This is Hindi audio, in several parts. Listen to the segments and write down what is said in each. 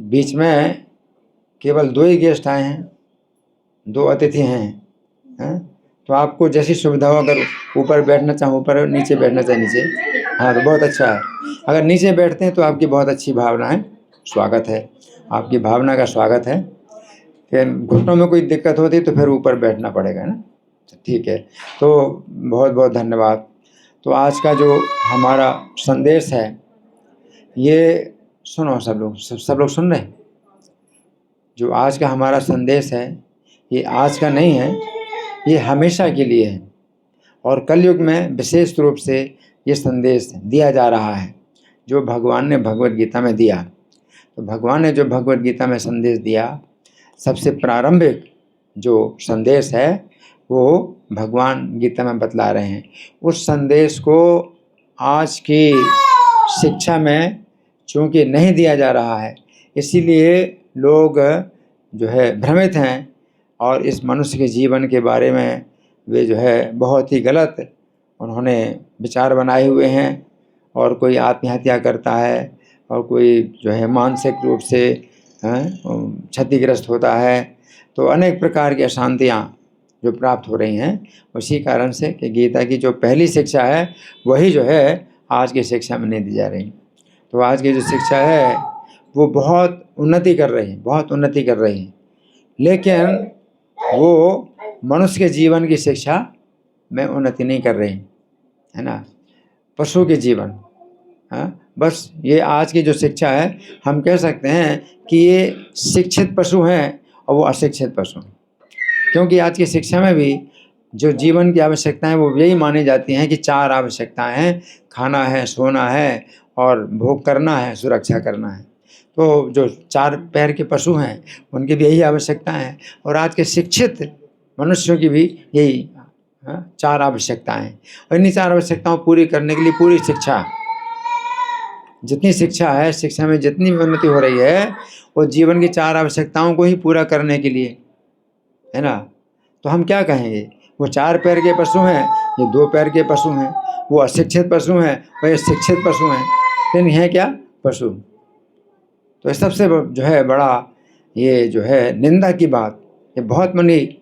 बीच में केवल 2 ही गेस्ट आए हैं, 2 अतिथि हैं। तो आपको जैसी सुविधा हो, अगर ऊपर बैठना चाहो ऊपर, नीचे बैठना चाहे नीचे, हाँ तो बहुत अच्छा है। अगर नीचे बैठते हैं तो आपकी बहुत अच्छी भावना है, स्वागत है, आपकी भावना का स्वागत है। फिर घुटनों में कोई दिक्कत होती तो फिर ऊपर बैठना पड़ेगा ना। ठीक है, तो बहुत बहुत धन्यवाद। तो आज का जो हमारा संदेश है, ये सुनो सब लोग, सब लोग सुन रहे हैं? जो आज का हमारा संदेश है, ये आज का नहीं है, ये हमेशा के लिए है। और कलयुग में विशेष रूप से ये संदेश दिया जा रहा है, जो भगवान ने भगवत गीता में दिया। तो भगवान ने जो भगवत गीता में संदेश दिया, सबसे प्रारंभिक जो संदेश है वो भगवान गीता में बतला रहे हैं। उस संदेश को आज की शिक्षा में चूँकि नहीं दिया जा रहा है, इसीलिए लोग जो है भ्रमित हैं और इस मनुष्य के जीवन के बारे में वे जो है बहुत ही गलत उन्होंने विचार बनाए हुए हैं। और कोई आत्महत्या करता है और कोई जो है मानसिक रूप से क्षतिग्रस्त होता है। तो अनेक प्रकार की अशांतियाँ जो प्राप्त हो रही हैं, उसी कारण से कि गीता की जो पहली शिक्षा है वही जो है आज की शिक्षा में नहीं दी जा रही। तो आज की जो शिक्षा है वो बहुत उन्नति कर रही है, बहुत उन्नति कर रही है, लेकिन वो मनुष्य के जीवन की शिक्षा में उन्नति नहीं कर रही है ना, पशु के जीवन। हाँ, बस ये आज की जो शिक्षा है, हम कह सकते हैं कि ये शिक्षित पशु हैं और वो अशिक्षित पशु हैं। क्योंकि आज की शिक्षा में भी जो जीवन की आवश्यकताएं वो यही मानी जाती हैं कि 4 आवश्यकताएं हैं, खाना है, सोना है और भोग करना है, सुरक्षा करना है। तो जो 4 पैर के पशु हैं उनकी भी यही आवश्यकताएं हैं, और आज के शिक्षित मनुष्यों की भी यही 4 आवश्यकताएं हैं। और इन्हीं 4 आवश्यकताओं पूरी करने के लिए पूरी शिक्षा, जितनी शिक्षा है, शिक्षा में जितनी भी उन्नति हो रही है, वो जीवन की 4 आवश्यकताओं को ही पूरा करने के लिए है ना। तो हम क्या कहेंगे, वो 4 पैर के पशु हैं, ये 2 पैर के पशु हैं, वो अशिक्षित पशु हैं और ये शिक्षित पशु हैं, लेकिन है क्या, पशु। तो सबसे जो है बड़ा ये जो है निंदा की बात, ये बहुत बड़ी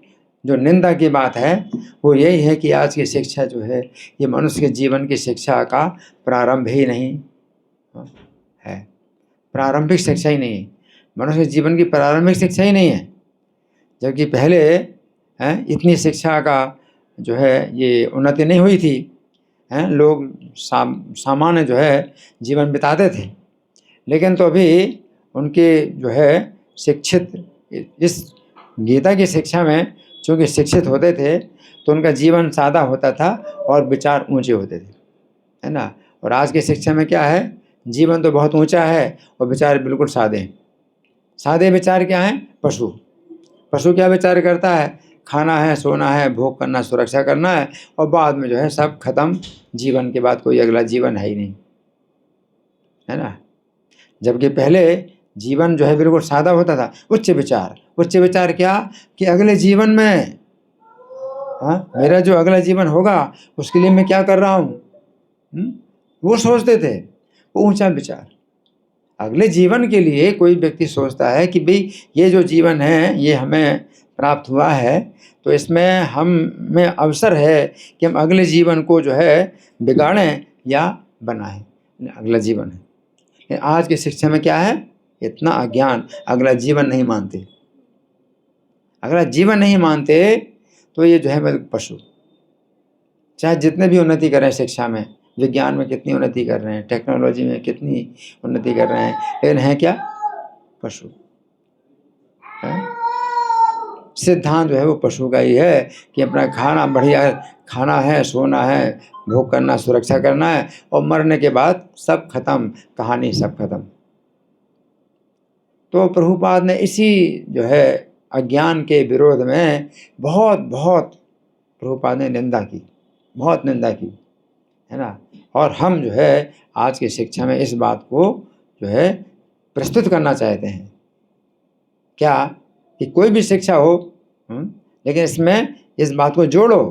जो निंदा की बात है वो यही है कि आज की शिक्षा जो है ये मनुष्य के जीवन की शिक्षा का प्रारंभ ही नहीं है, प्रारंभिक शिक्षा ही नहीं है, मनुष्य के जीवन की प्रारंभिक शिक्षा ही नहीं है। जबकि पहले इतनी शिक्षा का जो है ये उन्नति नहीं हुई थी, लोग सामान्य जो है जीवन बिताते थे। लेकिन तो अभी उनके जो है शिक्षित, इस गीता की शिक्षा में चूँकि शिक्षित होते थे तो उनका जीवन सादा होता था और विचार ऊंचे होते थे, है ना। और आज की शिक्षा में क्या है, जीवन तो बहुत ऊंचा है और विचार बिल्कुल सादे हैं। सादे विचार क्या हैं, पशु क्या विचार करता है, खाना है, सोना है, भोग करना, सुरक्षा करना है, और बाद में जो है सब खत्म, जीवन के बाद कोई अगला जीवन है ही नहीं, है ना। जबकि पहले जीवन जो है बिल्कुल सादा होता था। उच्च विचार क्या, कि अगले जीवन में मेरा जो अगला जीवन होगा उसके लिए मैं क्या कर रहा हूँ, वो सोचते थे, वो ऊंचा विचार। अगले जीवन के लिए कोई व्यक्ति सोचता है कि भाई ये जो जीवन है ये हमें प्राप्त हुआ है, तो इसमें हम में अवसर है कि हम अगले जीवन को जो है बिगाड़ें या बनाएं, अगला जीवन है। आज की शिक्षा में क्या है, इतना अज्ञान, अगला जीवन नहीं मानते, अगला जीवन नहीं मानते, तो ये जो है पशु, चाहे जितने भी उन्नति करें शिक्षा में, विज्ञान में कितनी उन्नति कर रहे हैं, टेक्नोलॉजी में कितनी उन्नति कर रहे हैं, लेकिन है क्या, पशु है। सिद्धांत जो है वो पशु का ही है कि अपना खाना बढ़िया खाना है, सोना है, भोग करना, सुरक्षा करना है, और मरने के बाद सब खत्म, कहानी सब खत्म। तो प्रभुपाद ने इसी जो है अज्ञान के विरोध में बहुत प्रभुपाद ने निंदा की, बहुत निंदा की, है ना। और हम जो है आज की शिक्षा में इस बात को जो है प्रस्तुत करना चाहते हैं, क्या कि कोई भी शिक्षा हो, लेकिन इसमें इस बात को जोड़ो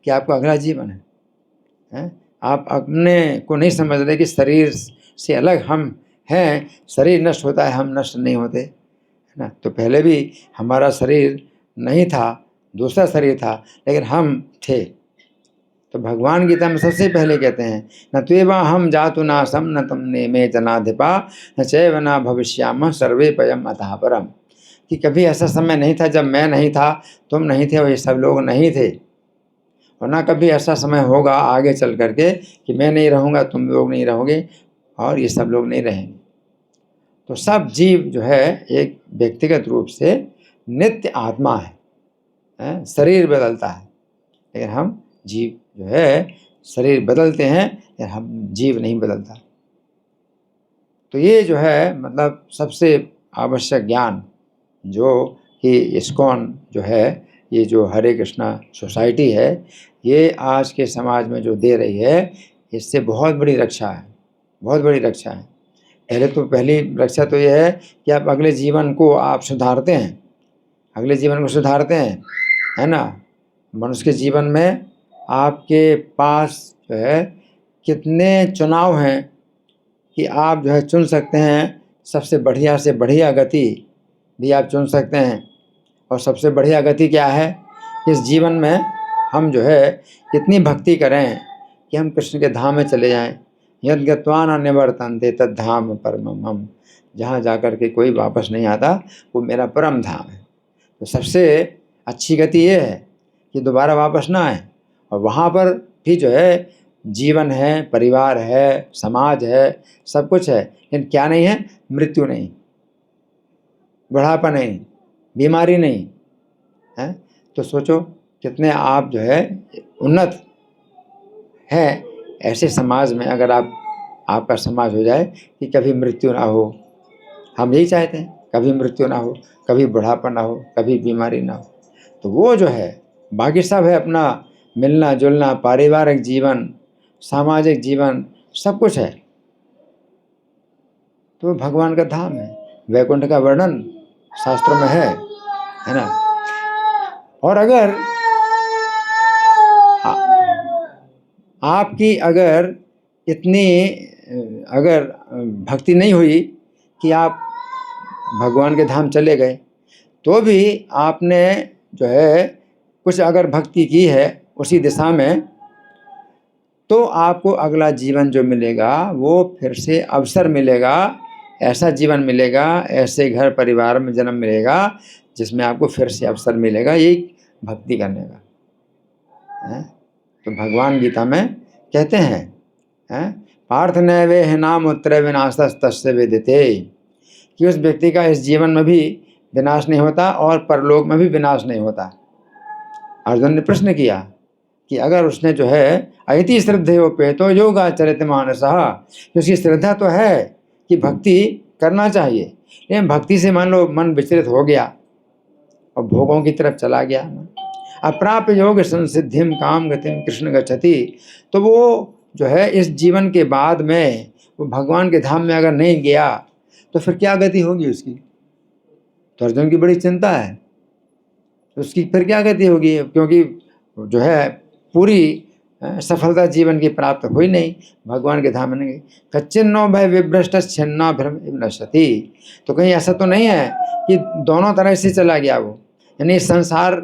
कि आपका अगला जीवन है। आप अपने को नहीं समझ रहे कि शरीर से अलग हम हैं, शरीर नष्ट होता है, हम नष्ट नहीं होते, है ना। तो पहले भी हमारा शरीर नहीं था, दूसरा शरीर था, लेकिन हम थे। तो भगवान गीता में सबसे पहले कहते हैं, न त्वेवा हम जातु नासम न तुमने में जनाधिपा न चैव न भविष्यामः सर्वे पयम अतः परम। कि कभी ऐसा समय नहीं था जब मैं नहीं था, तुम नहीं थे और ये सब लोग नहीं थे, और ना कभी ऐसा समय होगा आगे चल करके कि मैं नहीं रहूँगा, तुम लोग नहीं रहोगे और ये सब लोग नहीं रहेंगे। तो सब जीव जो है एक व्यक्तिगत रूप से नित्य आत्मा है, शरीर बदलता है, लेकिन हम जीव जो है शरीर बदलते हैं, लेकिन हम जीव नहीं बदलता। तो ये जो है मतलब सबसे आवश्यक ज्ञान जो कि इस्कॉन जो है, ये जो हरे कृष्णा सोसाइटी है, ये आज के समाज में जो दे रही है, इससे बहुत बड़ी रक्षा है, बहुत बड़ी रक्षा है। पहली रक्षा तो ये है कि आप अगले जीवन को आप सुधारते हैं, अगले जीवन को सुधारते हैं, है ना। मनुष्य के जीवन में आपके पास जो है कितने चुनाव हैं कि आप जो है चुन सकते हैं, सबसे बढ़िया से बढ़िया गति भी आप चुन सकते हैं। और सबसे बढ़िया गति क्या है, इस जीवन में हम जो है कितनी भक्ति करें कि हम कृष्ण के धाम में चले जाएं। यद गत्वा न निवर्तन्ते तद धाम परमम हम, जहाँ जाकर के कोई वापस नहीं आता, वो मेरा परम धाम है। तो सबसे अच्छी गति ये है कि दोबारा वापस ना आए, और वहाँ पर भी जो है जीवन है, परिवार है, समाज है, सब कुछ है, लेकिन क्या नहीं है, मृत्यु नहीं, बुढ़ापा नहीं, बीमारी नहीं है। तो सोचो कितने आप जो है उन्नत हैं। ऐसे समाज में अगर आपका समाज हो जाए कि कभी मृत्यु ना हो, हम यही चाहते हैं, कभी मृत्यु ना हो, कभी बुढ़ापा ना हो, कभी बीमारी ना हो। तो वो जो है, बाकी सब है अपना मिलना जुलना, पारिवारिक जीवन, सामाजिक जीवन, सब कुछ है। तो भगवान का धाम है, वैकुंठ का वर्णन शास्त्रों में है ना। और अगर आपकी अगर इतनी अगर भक्ति नहीं हुई कि आप भगवान के धाम चले गए, तो भी आपने जो है कुछ अगर भक्ति की है उसी दिशा में, तो आपको अगला जीवन जो मिलेगा वो फिर से अवसर मिलेगा, ऐसा जीवन मिलेगा, ऐसे घर परिवार में जन्म मिलेगा जिसमें आपको फिर से अवसर मिलेगा यही भक्ति करने का। तो भगवान गीता में कहते हैं, पार्थ नैवे है नाम उत्तरे विनाशस्तस्य वेदिते, कि उस व्यक्ति का इस जीवन में भी विनाश नहीं होता और परलोक में भी विनाश नहीं होता। अर्जुन ने प्रश्न किया कि अगर उसने जो है अति श्रद्धेयोपेतो योगाचरित मानसः, उसकी श्रद्धा तो है कि भक्ति करना चाहिए, लेकिन भक्ति से मान लो मन विचलित हो गया और भोगों की तरफ चला गया, अप्राप्य योग संसिद्धिम काम गतिम कृष्ण गच्छति, तो वो जो है इस जीवन के बाद में वो भगवान के धाम में अगर नहीं गया तो फिर क्या गति होगी उसकी। तो अर्जुन की बड़ी चिंता है, उसकी फिर क्या गति होगी, क्योंकि जो है पूरी सफलता जीवन की प्राप्त हुई नहीं, भगवान के धाम में नहीं गई। कच्चिन्नो भय विभ्रष्ट छिन्ना भ्रम नश्यति, तो कहीं ऐसा तो नहीं है कि दोनों तरह से चला गया वो, यानी संसार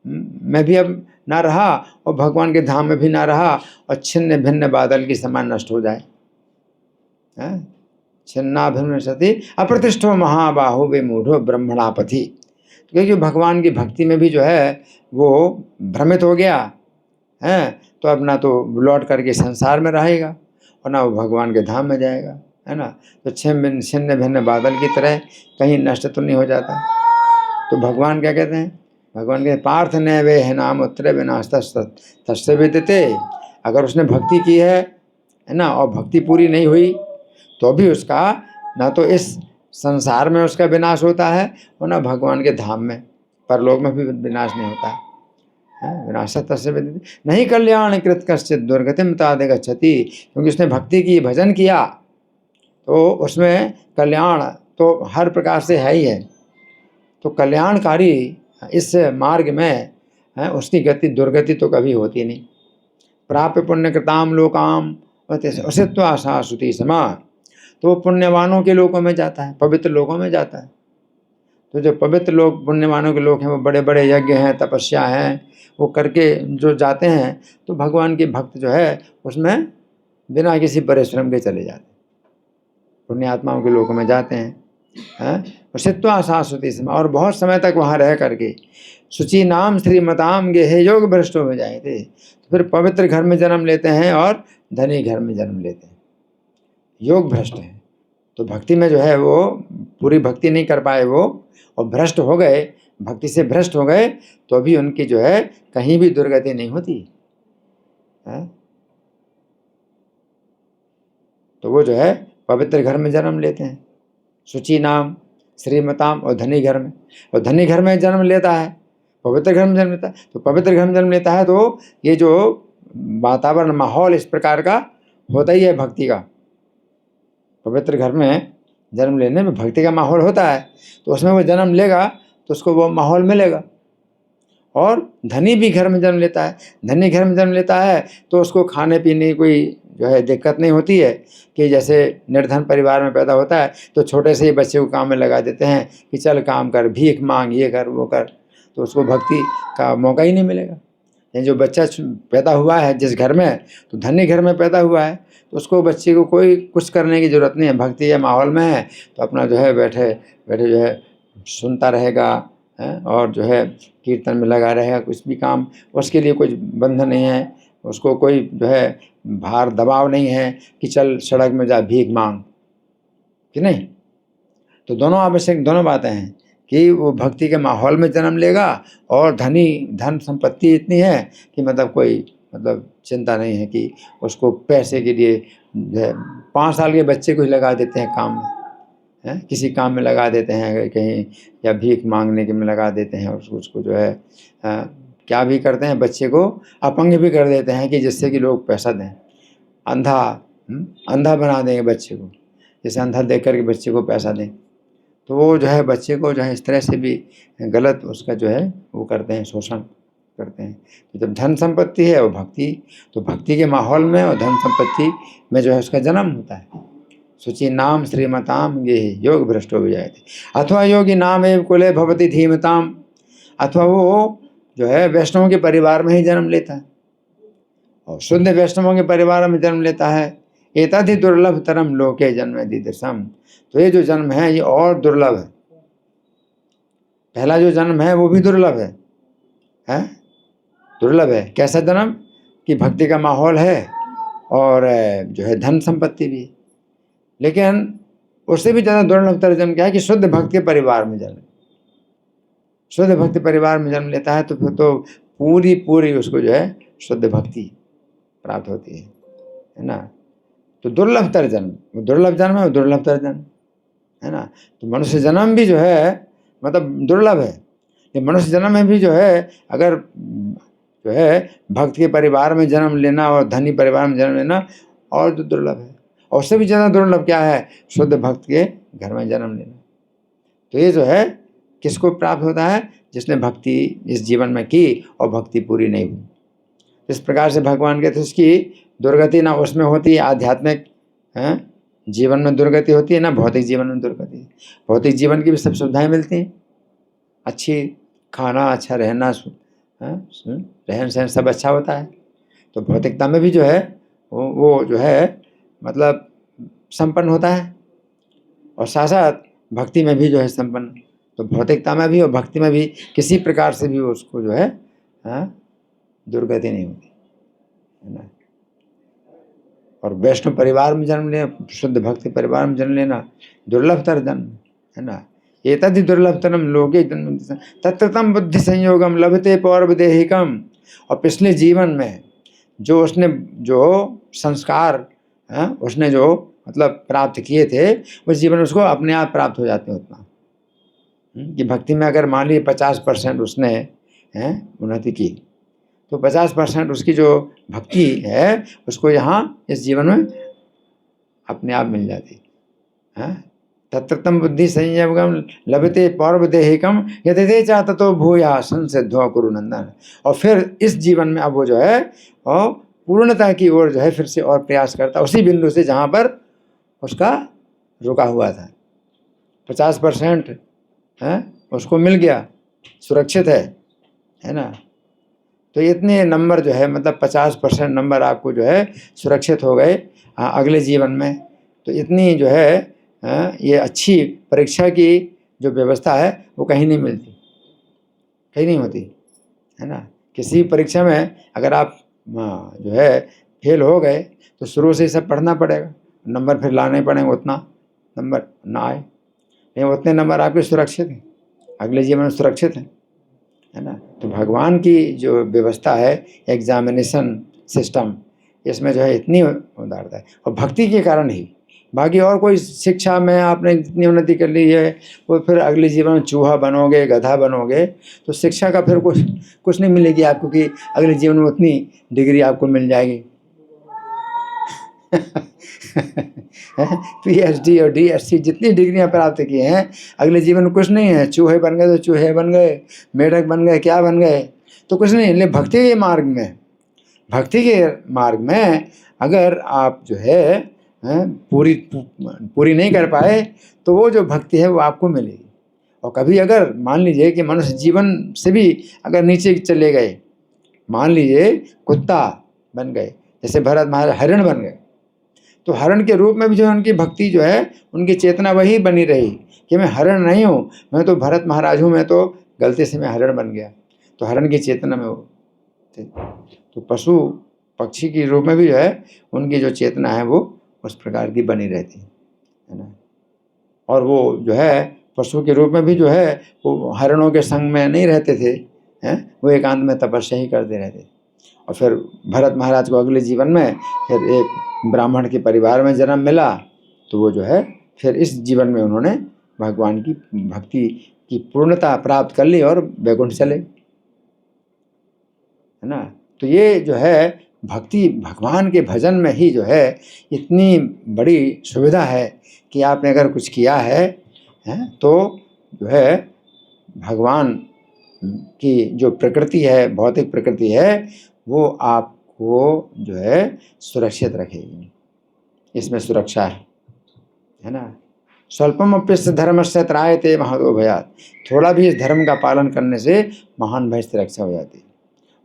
में भी अब ना रहा और भगवान के धाम में भी ना रहा, और छिन्न भिन्न बादल की समान नष्ट हो जाए। छिन्ना भिन्न नश्यति अप्रतिष्ठो महाबाहु विमूढ़ो ब्रह्मणापथि, क्योंकि भगवान की भक्ति में भी जो है वो भ्रमित हो गया है, तो अब ना तो लौट करके संसार में रहेगा और ना वो भगवान के धाम में जाएगा, है ना। तो छिन्न भिन्न बादल की तरह कहीं नष्ट तो नहीं हो जाता। तो भगवान क्या कहते हैं, भगवान कहते पार्थ ने वे है नाम उत्तरे विनाश तस्य विदिते, अगर उसने भक्ति की है ना, और भक्ति पूरी नहीं हुई तो भी उसका ना तो इस संसार में उसका विनाश होता है और ना भगवान के धाम में परलोक में भी विनाश नहीं होता है। विनाश तस्य विदिते नहीं कल्याण कृत कश्चित दुर्गतिम तादि गच्छति, क्योंकि उसने भक्ति की, भजन किया, तो उसमें कल्याण तो हर प्रकार से है ही है। तो कल्याणकारी इस मार्ग में उसकी गति दुर्गति तो कभी होती नहीं। प्राप्य पुण्य कृताम लोकाम असित्वा सा श्रुति समा, तो वो पुण्यवानों के लोकों में जाता है, पवित्र लोकों में जाता है। तो जो पवित्र लोग, पुण्यवानों के लोग हैं, वो बड़े बड़े यज्ञ हैं, तपस्या हैं, वो करके जो जाते हैं, तो भगवान के भक्त जो है उसमें बिना किसी परिश्रम के चले जाते हैं, पुण्यात्माओं के लोकों में जाते हैं। और सित्वा शाश्वती समय, और बहुत समय तक वहाँ रह करके शुचि नाम श्रीमताम गेहे योग भ्रष्टों में जाए थे। तो फिर पवित्र घर में जन्म लेते हैं और धनी घर में जन्म लेते हैं, योग भ्रष्ट हैं। तो भक्ति में जो है वो पूरी भक्ति नहीं कर पाए वो, और भ्रष्ट हो गए, भक्ति से भ्रष्ट हो गए, तो अभी उनकी जो है कहीं भी दुर्गति नहीं होती है। तो वो जो है पवित्र घर में जन्म लेते हैं, शुचि नाम श्रीमताम, और धनी घर में, और धनी घर में जन्म लेता है, पवित्र घर में जन्म लेता है। तो पवित्र घर में जन्म लेता है तो ये जो वातावरण, माहौल इस प्रकार का होता ही है भक्ति का। पवित्र घर में जन्म लेने में भक्ति का माहौल होता है, तो उसमें वो जन्म लेगा तो उसको वो माहौल मिलेगा। और धनी भी घर में जन्म लेता है, धनी घर में जन्म लेता है तो उसको खाने पीने की कोई जो है दिक्कत नहीं होती है, कि जैसे निर्धन परिवार में पैदा होता है तो छोटे से ही बच्चे को काम में लगा देते हैं कि चल काम कर, भीख मांग, ये कर वो कर, तो उसको भक्ति का मौका ही नहीं मिलेगा। ये जो बच्चा पैदा हुआ है जिस घर में, तो धनी घर में पैदा हुआ है, तो उसको बच्चे को कोई कुछ करने की ज़रूरत नहीं है, भक्ति के माहौल में है तो अपना जो है बैठे बैठे जो है सुनता रहेगा, और जो है कीर्तन में लगा रहेगा, कुछ भी काम उसके लिए कुछ बंधन नहीं है, उसको कोई जो है भार दबाव नहीं है कि चल सड़क में जा भीख मांग, कि नहीं। तो दोनों आवश्यक, दोनों बातें हैं कि वो भक्ति के माहौल में जन्म लेगा, और धन संपत्ति इतनी है कि मतलब कोई मतलब चिंता नहीं है कि उसको पैसे के लिए 5 साल के बच्चे को ही लगा देते हैं काम में, किसी काम में लगा देते हैं कहीं, या भीख मांगने के में लगा देते हैं, उसको जो है क्या भी करते हैं, बच्चे को अपंग भी कर देते हैं कि जिससे कि लोग पैसा दें, अंधा बना देंगे बच्चे को, जैसे अंधा देख करके बच्चे को पैसा दें, तो वो जो है बच्चे को जो है इस तरह से भी गलत उसका जो है वो करते हैं, शोषण करते हैं। तो जब धन संपत्ति है वो भक्ति, तो भक्ति के माहौल में और धन संपत्ति में जो है उसका जन्म होता है। शुचि नाम श्रीमताम ये योग भ्रष्टो भी जाए थे, अथवा योगी नाम एव कुले भवती धीमताम, अथवा वो जो है वैष्णवों के परिवार में ही जन्म लेता है, और शुद्ध वैष्णवों के परिवार में जन्म लेता है। एतद्धि दुर्लभ तरम लोके जन्म दीदृशम, तो ये जो जन्म है ये और दुर्लभ है। पहला जो जन्म है वो भी दुर्लभ है, दुर्लभ है। कैसा जन्म कि भक्ति का माहौल है और जो है धन संपत्ति भी, लेकिन उससे भी ज़्यादा दुर्लभ तर जन्म क्या है कि शुद्ध भक्ति परिवार में जन्म, शुद्ध भक्ति परिवार में जन्म लेता है, तो फिर तो पूरी उसको जो है शुद्ध भक्ति प्राप्त होती है ना। तो दुर्लभ तर जन्म, वो दुर्लभ जन्म है, वो दुर्लभ तर जन्म है ना। तो मनुष्य जन्म भी जो है मतलब दुर्लभ है, ये मनुष्य जन्म में भी जो है अगर जो है भक्त के परिवार में जन्म लेना और धनी परिवार में जन्म लेना और जो दुर्लभ है, और उससे भी ज़्यादा दुर्लभ क्या है, शुद्ध भक्त के घर में जन्म लेना। तो ये जो है किसको प्राप्त होता है, जिसने भक्ति इस जीवन में की और भक्ति पूरी नहीं हुई। इस प्रकार से भगवान कहते उसकी दुर्गति ना उसमें होती है आध्यात्मिक जीवन में दुर्गति होती है, ना भौतिक जीवन में दुर्गति। भौतिक जीवन की भी सब सुविधाएं मिलती हैं, अच्छी खाना, अच्छा रहना, रहन सहन सब अच्छा होता है। तो भौतिकता में भी जो है वो जो है मतलब संपन्न होता है, और साथ साथ भक्ति में भी जो है संपन्न। तो भौतिकता में भी और भक्ति में भी किसी प्रकार से भी उसको जो है दुर्गति नहीं होती है ना। और वैष्णव परिवार में जन्म लेना, शुद्ध भक्ति परिवार में जन्म लेना दुर्लभतर जन्म है ना। एतद्धि दुर्लभतरम लोके जन्म तत्रतम बुद्धि संयोगम लभते पौर्वदेहिकम। और पिछले जीवन में जो उसने जो संस्कार उसने जो मतलब प्राप्त किए थे, उस जीवन उसको अपने आप प्राप्त हो जाते हैं उतना। कि भक्ति में अगर मान लीजिए 50% उसने उन्नति की, तो 50% उसकी जो भक्ति है उसको यहाँ इस जीवन में अपने आप मिल जाती है। तत्रतम बुद्धि संयोगम लभते पौर्वदेहिकम यदि चाहता तो भूया संसिद्धो कुरु नंदन। और फिर इस जीवन में अब वो जो है और पूर्णता की ओर जो है फिर से और प्रयास करता, उसी बिंदु से जहाँ पर उसका रुका हुआ था, 50% है उसको मिल गया, सुरक्षित है ना। तो इतने नंबर जो है मतलब 50% नंबर आपको जो है सुरक्षित हो गए अगले जीवन में। तो इतनी जो है ये अच्छी परीक्षा की जो व्यवस्था है वो कहीं नहीं मिलती, कहीं नहीं होती, है ना। किसी परीक्षा में अगर आप जो है फेल हो गए तो शुरू से ही सब पढ़ना पड़ेगा, नंबर फिर लाने पड़ेंगे, उतना नंबर ना आए, लेकिन उतने नंबर आपके सुरक्षित हैं, अगले जीवन में सुरक्षित हैं, है ना। तो भगवान की जो व्यवस्था है एग्जामिनेशन सिस्टम, इसमें जो है इतनी उदारता है और भक्ति के कारण ही। बाकी और कोई शिक्षा में आपने जितनी उन्नति कर ली है वो फिर अगले जीवन में चूहा बनोगे, गधा बनोगे, तो शिक्षा का फिर कुछ नहीं मिलेगी आपको कि अगले जीवन में उतनी डिग्री आपको मिल जाएगी। PhD और DSc जितनी डिग्रियां प्राप्त की हैं, अगले जीवन में कुछ नहीं है। चूहे बन गए तो चूहे बन गए, मेढक बन गए, क्या बन गए, तो कुछ नहीं। लेकिन भक्ति के मार्ग में अगर आप जो है पूरी नहीं कर पाए तो वो जो भक्ति है वो आपको मिलेगी। और कभी अगर मान लीजिए कि मनुष्य जीवन से भी अगर नीचे चले गए, मान लीजिए कुत्ता बन गए, जैसे भरत महाराज हरिण बन गए, तो हरण के रूप में भी जो उनकी भक्ति जो है, उनकी चेतना वही बनी रही कि मैं हरण नहीं हूँ, मैं तो भरत महाराज हूँ, मैं तो गलती से मैं हरण बन गया। तो हरण की चेतना में वो थे। तो पशु पक्षी के रूप में भी जो है उनकी जो चेतना है वो उस प्रकार की बनी रहती है ना। और वो जो है पशु के रूप में भी जो है वो हरणों के संग में नहीं रहते थे, हैं, वो एकांत में तपस्या ही करते रहते। और फिर भरत महाराज को अगले जीवन में फिर एक ब्राह्मण के परिवार में जन्म मिला, तो वो जो है फिर इस जीवन में उन्होंने भगवान की भक्ति की पूर्णता प्राप्त कर ली और वैकुंठ चले, है ना। तो ये जो है भक्ति, भगवान के भजन में ही जो है इतनी बड़ी सुविधा है कि आपने अगर कुछ किया है तो जो है भगवान की जो प्रकृति है, भौतिक प्रकृति है, वो आपको जो है सुरक्षित रखेगी, इसमें सुरक्षा है ना। स्वल्पम अप्यस्य धर्मस्य त्रायते महतो भयात्, थोड़ा भी इस धर्म का पालन करने से महान भय से रक्षा हो जाती है।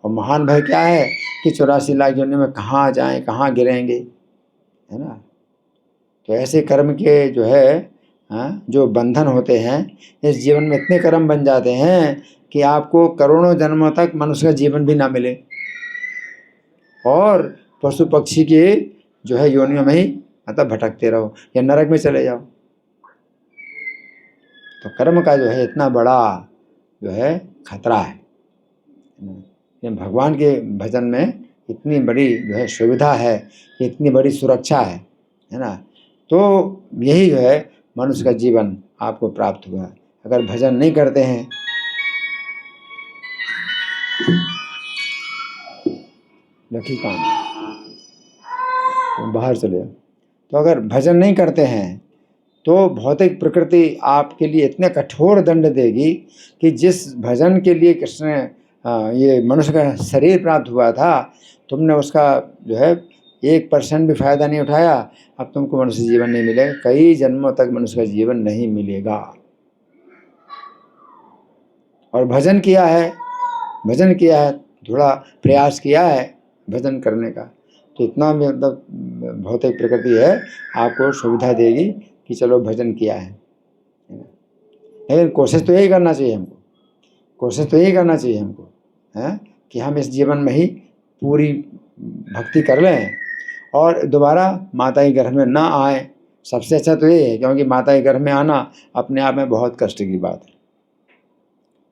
और महान भय क्या है कि 84 लाख योनियों में कहाँ जाएं, कहाँ गिरेंगे, है ना। तो ऐसे कर्म के जो है जो बंधन होते हैं, इस जीवन में इतने कर्म बन जाते हैं कि आपको करोड़ों जन्मों तक मनुष्य का जीवन भी ना मिले और पशु पक्षी के जो है योनियों में ही मतलब भटकते रहो या नरक में चले जाओ। तो कर्म का जो है इतना बड़ा जो है खतरा है। भगवान के भजन में इतनी बड़ी जो है सुविधा है, इतनी बड़ी सुरक्षा है ना। तो यही जो है मनुष्य का जीवन आपको प्राप्त हुआ। अगर भजन नहीं करते हैं, लकी काम तो बाहर चले जाओ, तो अगर भजन नहीं करते हैं तो भौतिक प्रकृति आपके लिए इतने कठोर दंड देगी कि जिस भजन के लिए कृष्ण ये मनुष्य का शरीर प्राप्त हुआ था, तुमने उसका जो है 1% भी फायदा नहीं उठाया, अब तुमको मनुष्य जीवन नहीं मिलेगा, कई जन्मों तक मनुष्य का जीवन नहीं मिलेगा। और भजन किया है, थोड़ा प्रयास किया है भजन करने का, तो इतना मतलब भौतिक प्रकृति है आपको सुविधा देगी कि चलो भजन किया है। लेकिन कोशिश तो यही करना चाहिए हमको, है कि हम इस जीवन में ही पूरी भक्ति कर लें और दोबारा माता के गर्भ में ना आए। सबसे अच्छा तो ये है, क्योंकि माता के गर्भ में आना अपने आप में बहुत कष्ट की बात है।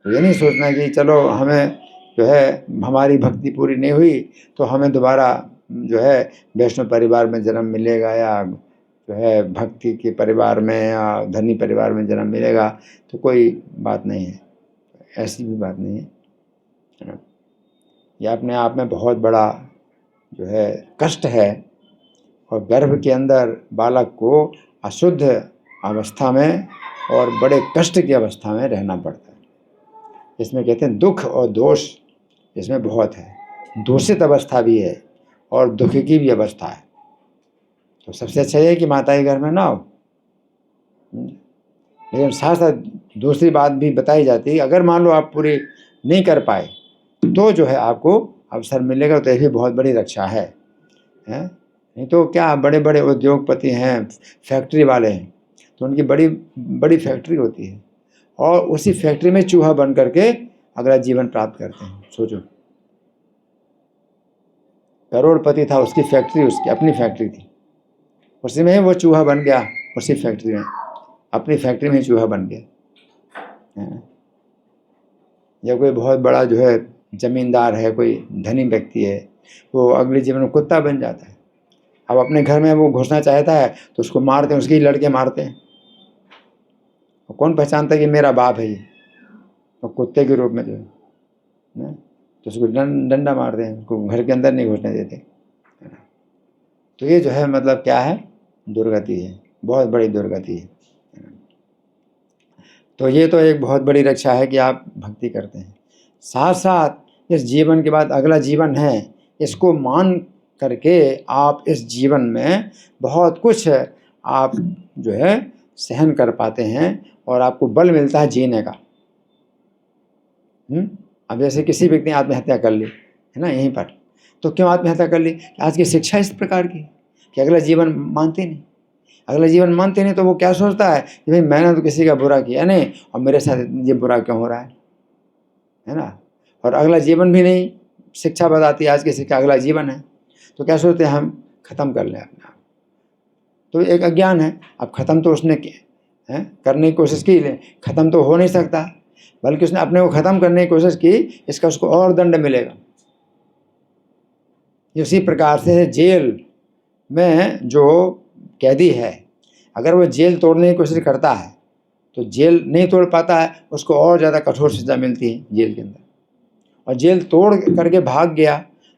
तो ये नहीं सोचना कि चलो हमें जो है हमारी भक्ति पूरी नहीं हुई तो हमें दोबारा जो है वैष्णव परिवार में जन्म मिलेगा या जो है भक्ति के परिवार में या धनी परिवार में जन्म मिलेगा, तो कोई बात नहीं है, ऐसी भी बात नहीं है। यह अपने आप में बहुत बड़ा जो है कष्ट है। और गर्भ के अंदर बालक को अशुद्ध अवस्था में और बड़े कष्ट की अवस्था में रहना पड़ता है। इसमें कहते हैं दुख और दोष इसमें बहुत है, दूषित अवस्था भी है और दुख की भी अवस्था है। तो सबसे अच्छा ये है कि माता के घर में ना हो, लेकिन साथ साथ दूसरी बात भी बताई जाती है, अगर मान लो आप पूरी नहीं कर पाए तो जो है आपको अवसर मिलेगा, तो ये भी बहुत बड़ी रक्षा है। नहीं तो क्या, बड़े बड़े उद्योगपति हैं, फैक्ट्री वाले हैं, तो उनकी बड़ी बड़ी फैक्ट्री होती है और उसी फैक्ट्री में चूहा बन करके अगला जीवन प्राप्त करते हैं। सोचो, करोड़पति था, उसकी फैक्ट्री, उसकी अपनी फैक्ट्री थी, उसी में ही वो चूहा बन गया, उसी फैक्ट्री में, अपनी फैक्ट्री में ही चूहा बन गया। या कोई बहुत बड़ा जो है जमींदार है, कोई धनी व्यक्ति है, वो अगले जीवन में कुत्ता बन जाता है। अब अपने घर में वो घुसना चाहता है तो उसको मारते हैं, उसके ही लड़के मारते हैं। कौन पहचानता है कि मेरा बाप है ये, तो कुत्ते के रूप में जो है, तो उसको डंडा मारते हैं, उसको घर के अंदर नहीं घुसने देते। तो ये जो है मतलब क्या है, दुर्गति है, बहुत बड़ी दुर्गति है। तो ये तो एक बहुत बड़ी रक्षा है कि आप भक्ति करते हैं। साथ साथ इस जीवन के बाद अगला जीवन है, इसको मान करके आप इस जीवन में बहुत कुछ आप जो है सहन कर पाते हैं और आपको बल मिलता है जीने का। अब जैसे किसी व्यक्ति ने आत्महत्या कर ली है ना यहीं पर, तो क्यों आत्महत्या कर ली? आज की शिक्षा इस प्रकार की कि अगला जीवन मानते नहीं। अगला जीवन मानते नहीं तो वो क्या सोचता है कि भाई मैंने तो किसी का बुरा किया नहीं और मेरे साथ ये बुरा क्यों हो रहा है ना। और अगला जीवन भी नहीं शिक्षा बताती है, आज की शिक्षा अगला जीवन है, तो क्या सोचते हैं हम ख़त्म कर लें अपने आप। तो एक अज्ञान है। अब ख़त्म तो उसने करने की कोशिश की, ख़त्म तो हो नहीं सकता, बल्कि उसने अपने को ख़त्म करने की कोशिश की, इसका उसको और दंड मिलेगा। इसी प्रकार से जेल में जो कैदी है, अगर वो जेल तोड़ने की कोशिश करता है तो जेल नहीं तोड़ पाता है, उसको और ज़्यादा कठोर सज़ा मिलती है जेल के अंदर। और जेल तोड़ करके भाग गया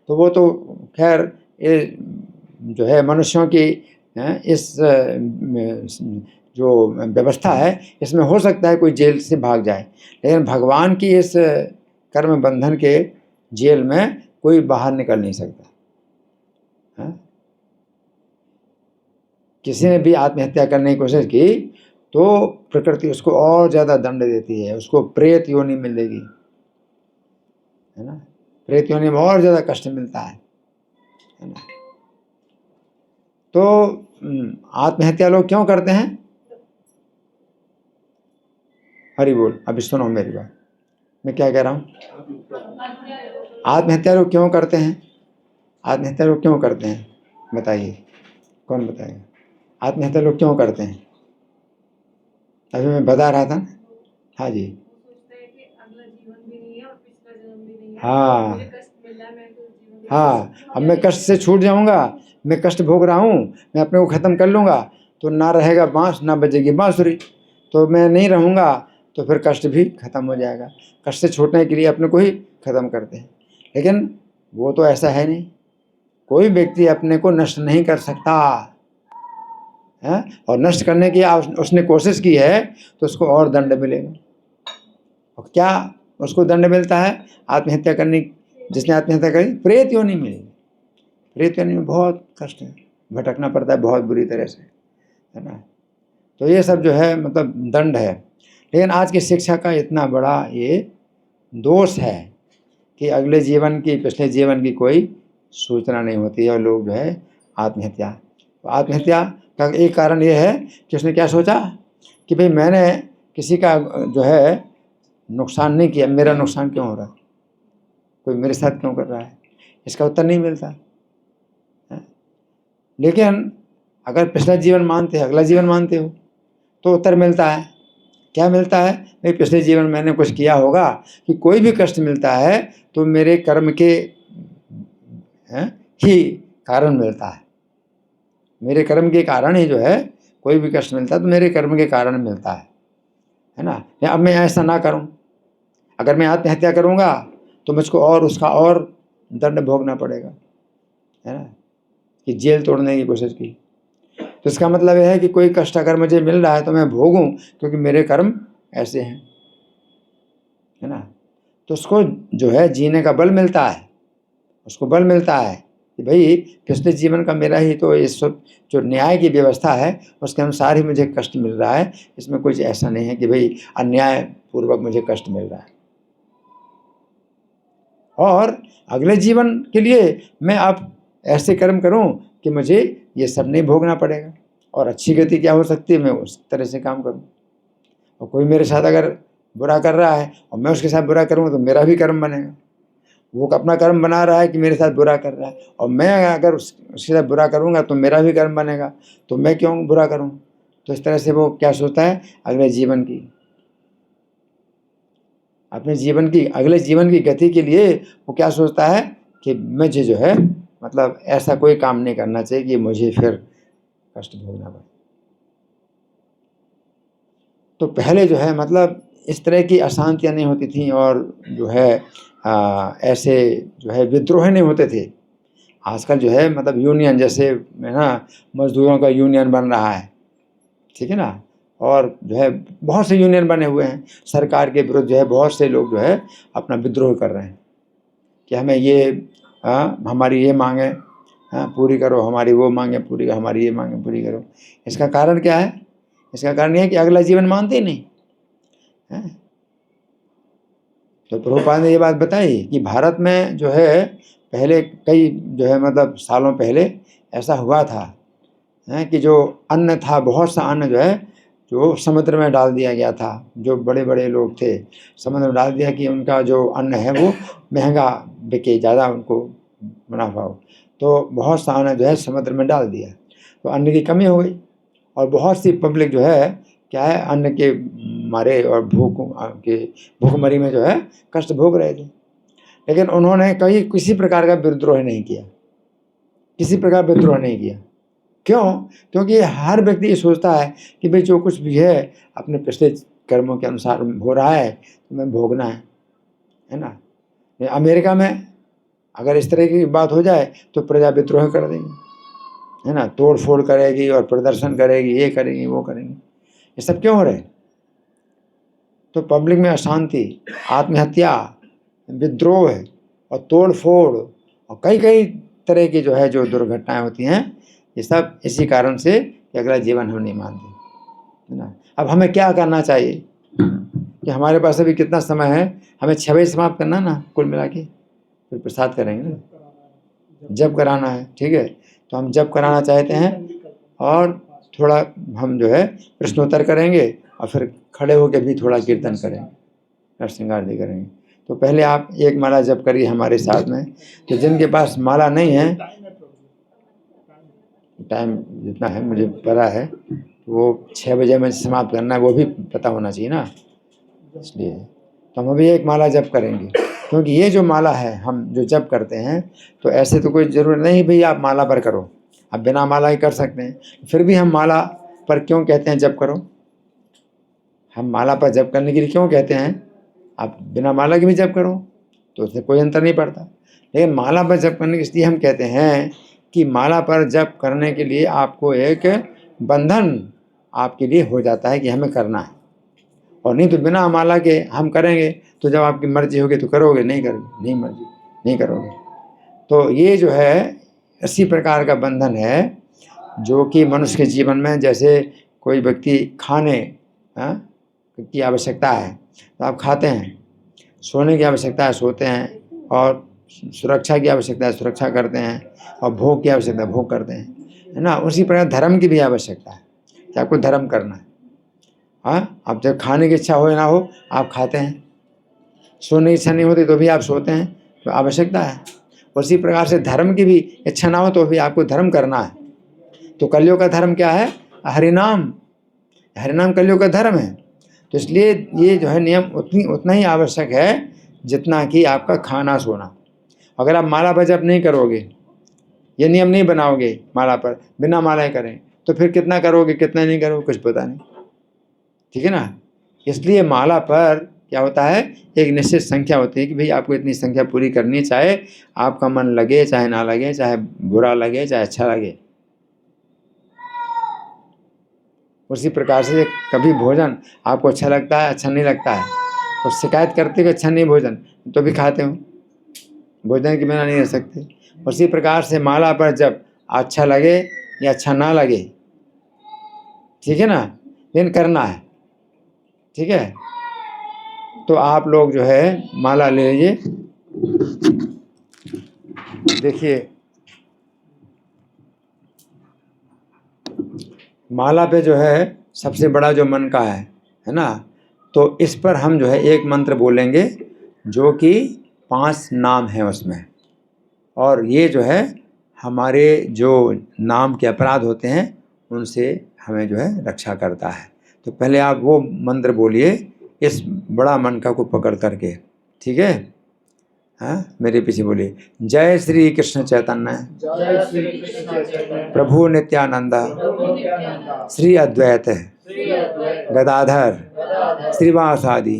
तो वो तो खैर ये जो है मनुष्यों की इस जो व्यवस्था है इसमें हो सकता है कोई जेल से भाग जाए, लेकिन भगवान की इस कर्म बंधन के जेल में कोई बाहर निकल नहीं सकता। किसी ने भी आत्महत्या करने की कोशिश की तो प्रकृति उसको और ज़्यादा दंड देती है, उसको प्रेत योनि मिलेगी, है ना। प्रेत योनि में और ज़्यादा कष्ट मिलता है ना। तो आत्महत्या लोग क्यों करते हैं? हरि बोल, अभी सुनो मेरी बात, मैं क्या कह रहा हूँ। आत्महत्या लोग क्यों करते हैं? आत्महत्या लोग क्यों करते हैं बताइए, कौन बताएगा? आत्महत्या लोग क्यों करते हैं? अभी मैं बता रहा था। हाँ जी, हाँ हाँ, अब मैं कष्ट से छूट जाऊंगा, मैं कष्ट भोग रहा हूँ, मैं अपने को ख़त्म कर लूँगा तो ना रहेगा बाँस ना बजेगी बाँसुरी, तो मैं नहीं रहूँगा तो फिर कष्ट भी ख़त्म हो जाएगा। कष्ट से छूटने के लिए अपने को ही ख़त्म करते हैं, लेकिन वो तो ऐसा है नहीं, कोई व्यक्ति अपने को नष्ट नहीं कर सकता है, और नष्ट करने की उसने कोशिश की है तो उसको और दंड मिलेगा। और क्या उसको दंड मिलता है? आत्महत्या करने, जिसने आत्महत्या करी प्रेत योनि मिलेगी। प्रेत योनि में बहुत कष्ट है, भटकना पड़ता है बहुत बुरी तरह से, है ना। तो ये सब जो है मतलब दंड है। लेकिन आज की शिक्षा का इतना बड़ा ये दोष है कि अगले जीवन की पिछले जीवन की कोई सूचना नहीं होती है और लोग जो है आत्महत्या, तो आत्महत्या का एक कारण ये है कि उसने क्या सोचा कि भाई मैंने किसी का जो है नुकसान नहीं किया, मेरा नुकसान क्यों हो रहा है, कोई मेरे साथ क्यों कर रहा है, इसका उत्तर नहीं मिलता है। लेकिन अगर पिछला जीवन मानते हो, अगला जीवन मानते हो तो उत्तर मिलता है। क्या मिलता है? भाई पिछले जीवन मैंने कुछ किया होगा कि कोई भी कष्ट मिलता है तो मेरे कर्म के ही कारण मिलता है, मेरे कर्म के कारण ही जो है कोई भी कष्ट मिलता है तो मेरे कर्म के कारण मिलता है ना। अब मैं ऐसा ना करूं, अगर मैं आत्महत्या करूंगा तो मुझको और उसका और दंड भोगना पड़ेगा, है ना, कि जेल तोड़ने की कोशिश की। तो इसका मतलब यह है कि कोई कष्ट अगर मुझे मिल रहा है तो मैं भोगूं क्योंकि मेरे कर्म ऐसे हैं, है ना। तो उसको जो है जीने का बल मिलता है, उसको बल मिलता है कि भाई पिछले जीवन का मेरा ही तो इस जो न्याय की व्यवस्था है उसके अनुसार ही मुझे कष्ट मिल रहा है, इसमें कुछ ऐसा नहीं है कि भाई अन्याय पूर्वक मुझे कष्ट मिल रहा है। और अगले जीवन के लिए मैं अब ऐसे कर्म करूं कि मुझे ये सब नहीं भोगना पड़ेगा, और अच्छी गति क्या हो सकती है, मैं उस तरह से काम करूं। और कोई मेरे साथ अगर बुरा कर रहा है और मैं उसके साथ बुरा करूँगा तो मेरा भी कर्म बनेगा। वो अपना कर्म बना रहा है कि मेरे साथ बुरा कर रहा है, और मैं अगर उसके साथ बुरा करूँगा तो मेरा भी कर्म बनेगा, तो मैं क्यों बुरा करूँ। तो इस तरह से वो क्या सोचता है, अगले जीवन की, अपने जीवन की, अगले जीवन की गति के लिए वो क्या सोचता है कि मुझे जो है मतलब ऐसा कोई काम नहीं करना चाहिए कि मुझे फिर कष्ट भोगना पड़े। तो पहले जो है मतलब इस तरह की अशांतियाँ नहीं होती थी, और जो है ऐसे जो है विद्रोह नहीं होते थे। आजकल जो है मतलब यूनियन जैसे है ना, मजदूरों का यूनियन बन रहा है, ठीक है ना, और जो है बहुत से यूनियन बने हुए हैं। सरकार के विरुद्ध जो है बहुत से लोग जो है अपना विद्रोह कर रहे हैं कि हमें ये हमारी ये मांगे पूरी करो, हमारी वो मांगे पूरी करो, हमारी ये मांगे पूरी करो। इसका कारण क्या है? इसका कारण यह है कि अगला जीवन मानते ही नहीं है। तो प्रभुपाद ने ये बात बताई कि भारत में जो है पहले कई जो है मतलब सालों पहले ऐसा हुआ था कि जो अन्न था, बहुत सा अन्न जो है जो समुद्र में डाल दिया गया था। जो बड़े बड़े लोग थे समुद्र में डाल दिया कि उनका जो अन्न है वो महंगा बिके, ज़्यादा उनको मुनाफा हो, तो बहुत सा अन्न जो है समुद्र में डाल दिया, तो अन्न की कमी हो गई। और बहुत सी पब्लिक जो है क्या है अन्न के मारे और भूखमरी में जो है कष्ट भोग रहे थे। लेकिन उन्होंने कहीं किसी प्रकार का विद्रोह नहीं किया, किसी प्रकार विद्रोह नहीं किया। क्यों? क्योंकि हर व्यक्ति ये सोचता है कि भाई जो कुछ भी है अपने पिछले कर्मों के अनुसार हो रहा है तो मैं भोगना है ना। अमेरिका में अगर इस तरह की बात हो जाए तो प्रजा विद्रोह कर देगी, है ना, तोड़ फोड़ करेगी और प्रदर्शन करेगी, ये करेगी वो करेगी। ये सब क्यों हो रहे? तो पब्लिक में अशांति, आत्महत्या, विद्रोह और तोड़ फोड़ और कई कई तरह की जो है जो दुर्घटनाएं होती हैं, ये सब इसी कारण से कि अगला जीवन हम नहीं मानते, है ना। अब हमें क्या करना चाहिए कि हमारे पास अभी कितना समय है, हमें 6 बजे समाप्त करना ना कुल मिला के, फिर प्रसाद करेंगे ना, जप कराना है, ठीक है। तो हम जप कराना चाहते हैं और थोड़ा हम जो है प्रश्नोत्तर करेंगे और फिर खड़े होकर भी थोड़ा कीर्तन करेंगे, नरसिंगार जी करेंगे। तो पहले आप एक माला जप करिए हमारे साथ में। तो जिनके पास माला नहीं है, टाइम जितना है मुझे पता है, वो 6 बजे में समाप्त करना है, वो भी पता होना चाहिए ना, इसलिए तो हम अभी एक माला जप करेंगे। क्योंकि ये जो माला है हम जो जप करते हैं, तो ऐसे तो कोई ज़रूरत नहीं भाई आप माला पर करो, आप बिना माला ही कर सकते हैं। फिर भी हम माला पर क्यों कहते हैं जप करो? हम माला पर जप करने के लिए क्यों कहते हैं? आप बिना माला के भी जप करो तो उससे कोई अंतर नहीं पड़ता। लेकिन माला पर जप करने के इसलिए हम कहते हैं कि माला पर जप करने के लिए आपको एक बंधन आपके लिए हो जाता है कि हमें करना है। और नहीं तो बिना माला के हम करेंगे तो जब आपकी मर्जी होगी तो करोगे, नहीं करोगे, नहीं मर्जी नहीं करोगे। तो ये जो है इसी प्रकार का बंधन है जो कि मनुष्य के जीवन में, जैसे कोई व्यक्ति खाने की आवश्यकता है तो आप खाते हैं, सोने की आवश्यकता है सोते हैं, और सुरक्षा की आवश्यकता है सुरक्षा करते हैं, और भोग की आवश्यकता है भोग करते हैं, है ना। उसी प्रकार धर्म की भी आवश्यकता है कि आपको धर्म करना है। अब जब खाने की इच्छा हो या ना हो आप खाते हैं, सोने की इच्छा नहीं होती तो भी आप सोते हैं, तो आवश्यकता है। उसी प्रकार से धर्म की भी इच्छा ना हो तो भी आपको धर्म करना है। तो कलयुग का धर्म क्या है? हरिनाम। हरिनाम कलयुग का धर्म है। तो इसलिए ये जो है नियम उतना ही आवश्यक है जितना कि आपका खाना सोना। अगर आप माला पर जप नहीं करोगे, ये नियम नहीं बनाओगे माला पर, बिना माला करें, तो फिर कितना करोगे कितना नहीं करोगे कुछ पता नहीं, ठीक है ना। इसलिए माला पर क्या होता है, एक निश्चित संख्या होती है कि भाई आपको इतनी संख्या पूरी करनी है, चाहे आपका मन लगे चाहे ना लगे, चाहे बुरा लगे चाहे अच्छा लगे। उसी प्रकार से कभी भोजन आपको अच्छा लगता है अच्छा नहीं लगता है, तो शिकायत करते कि अच्छा नहीं भोजन, तो भी खाते हो, भोजन के बिना नहीं रह सकते। उसी प्रकार से माला पर जब अच्छा लगे या अच्छा ना लगे, ठीक है ना, लेकिन करना है, ठीक है। तो आप लोग जो है माला ले लीजिए। देखिए माला पे जो है सबसे बड़ा जो मन का है ना, तो इस पर हम जो है एक मंत्र बोलेंगे जो कि 5 नाम हैं उसमें, और ये जो है हमारे जो नाम के अपराध होते हैं उनसे हमें जो है रक्षा करता है। तो पहले आप वो मंत्र बोलिए इस बड़ा मनका को पकड़ करके, ठीक है। हाँ, मेरे पीछे बोलिए, जय श्री कृष्ण चैतन्य प्रभु नित्यानंद श्री अद्वैत गदाधर श्रीवासादि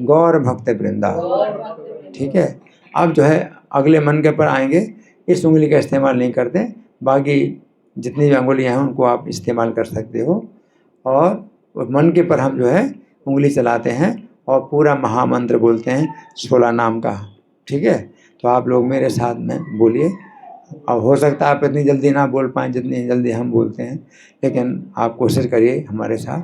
गौर भक्त वृंदा। ठीक है। अब जो है अगले मन के पर आएंगे, इस उंगली का इस्तेमाल नहीं करते, बाकी जितनी भी अंगुलियां हैं उनको आप इस्तेमाल कर सकते हो। और मन के पर हम जो है उंगली चलाते हैं और पूरा महामंत्र बोलते हैं 16 नाम का, ठीक है। तो आप लोग मेरे साथ में बोलिए। अब हो सकता है आप इतनी जल्दी ना बोल पाएँ जितनी जल्दी हम बोलते हैं, लेकिन आप कोशिश करिए हमारे साथ।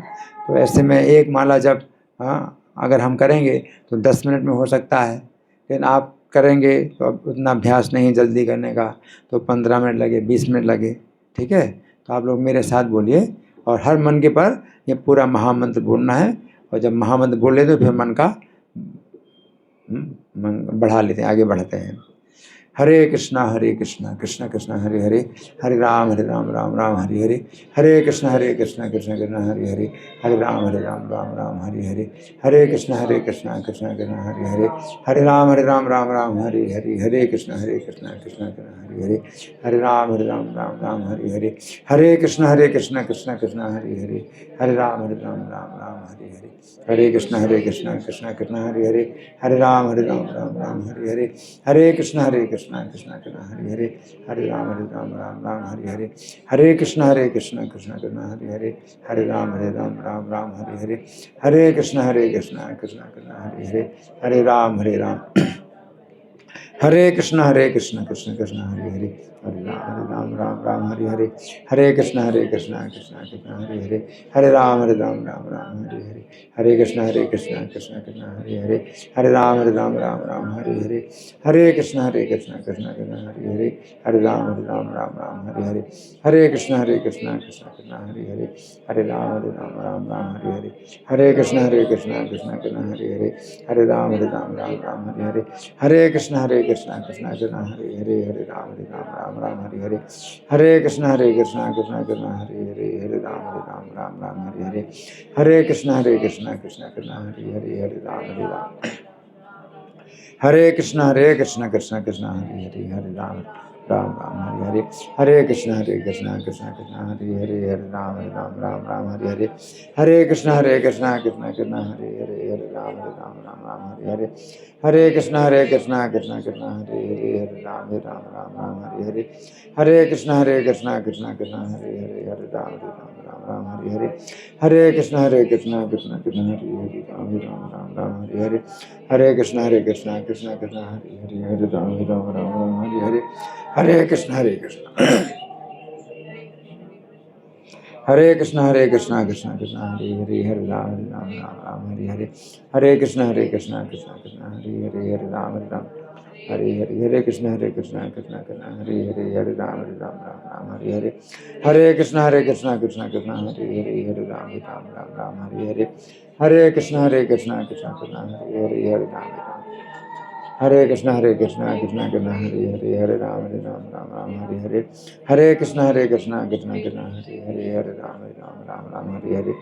तो ऐसे में एक माला जब अगर हम करेंगे तो 10 मिनट में हो सकता है, लेकिन आप करेंगे तो अब उतना अभ्यास नहीं जल्दी करने का, तो 15 मिनट लगे, 20 मिनट लगे, ठीक है। तो आप लोग मेरे साथ बोलिए और हर मन के पर ये पूरा महामंत्र बोलना है। और जब महामंत्र बोल लेते तो फिर मन का मन बढ़ा लेते हैं, आगे बढ़ते हैं। हरे कृष्णा कृष्ण कृष्ण हरे हरे, हरे राम राम राम हरे हरे, हरे कृष्ण कृष्ण कृष्ण हरे हरे, हरे राम राम राम हरे हरे, हरे कृष्ण कृष्ण कृष्ण हरे हरे, हरे राम राम हरे हरे, हरे कृष्ण कृष्ण कृष्ण हरे हरे, हरे राम राम हरे हरे, हरे कृष्ण कृष्ण कृष्ण हरे हरे, हरे राम राम हरे हरे, हरे कृष्ण कृष्ण कृष्ण हरे हरे, हरे राम राम हरे हरे, हरे कृष्ण कृष्ण हरे हरे, हरे राम राम हरे हरे, हरे कृष्ण कृष्ण कृष्ण हरे हरे, हरे राम राम हरे हरे, हरे कृष्ण कृष्ण कृष्ण हरे हरे, हरे राम हरे कृष्ण कृष्ण कृष्ण हरे हरे, हरे राम राम हरे हरे, हरे कृष्ण कृष्ण कृष्ण हरे हरे, हरे राम राम हरे हरे, हरे कृष्ण कृष्ण कृष्ण हरे हरे, हरे राम राम हरे हरे, हरे कृष्ण कृष्ण कृष्ण हरे हरे, हरे राम राम हरे हरे, हरे कृष्ण कृष्ण कृष्ण हरे हरे, हरे राम राम हरे हरे, हरे कृष्ण कृष्ण कृष्ण हरे हरे, हरे राम राम हरे हरे, हरे कृष्ण कृष्ण कृष्ण हरे हरे, हरे राम राम हरे हरे, हरे कृष्ण कृष्ण कृष्ण हरे हरे, हरे राम राम हरे हरे, हरे कृष्ण कृष्ण कृष्ण हरे हरे, हरे राम हरे कृष्ण कृष्ण कृष्ण हरे हरे, हरे राम राम हरे हरे, हरे कृष्ण कृष्ण कृष्ण हरे हरे, हरे राम राम हरे हरे, हरे कृष्ण कृष्ण कृष्ण हरे हरे, हरे राम राम हरे हरे, हरे कृष्ण कृष्ण कृष्ण हरे हरे, हरे राम राम हरे हरे, हरे कृष्ण कृष्ण कृष्ण हरे हरे, हरे राम हरे हरे, हरे कृष्ण कृष्ण कृष्ण हरे हरे, राम राम हरे हरे, हरे कृष्ण कृष्ण कृष्ण हरे हरे, हरे राम हरे हरे, हरे कृष्ण हरे कृष्ण कृष्ण कृष्ण हरे हरे, हरे राम हरे हरे, हरे कृष्ण कृष्ण कृष्ण हरे हरे, हरे राम हरे हरे, हरे कृष्ण कृष्ण कृष्ण हरे हरे, हरे राम हरे हरे, हरे कृष्ण कृष्ण कृष्ण हरे हरे, हरे राम हरे हरे, हरे कृष्ण कृष्ण कृष्ण हरे हरे, हरे राम हरे कृष्ण कृष्ण कृष्ण हरे हरे, हरे राम राम हरे हरे, हरे कृष्ण कृष्ण कृष्ण हरे हरे, हरे राम हरे हरे,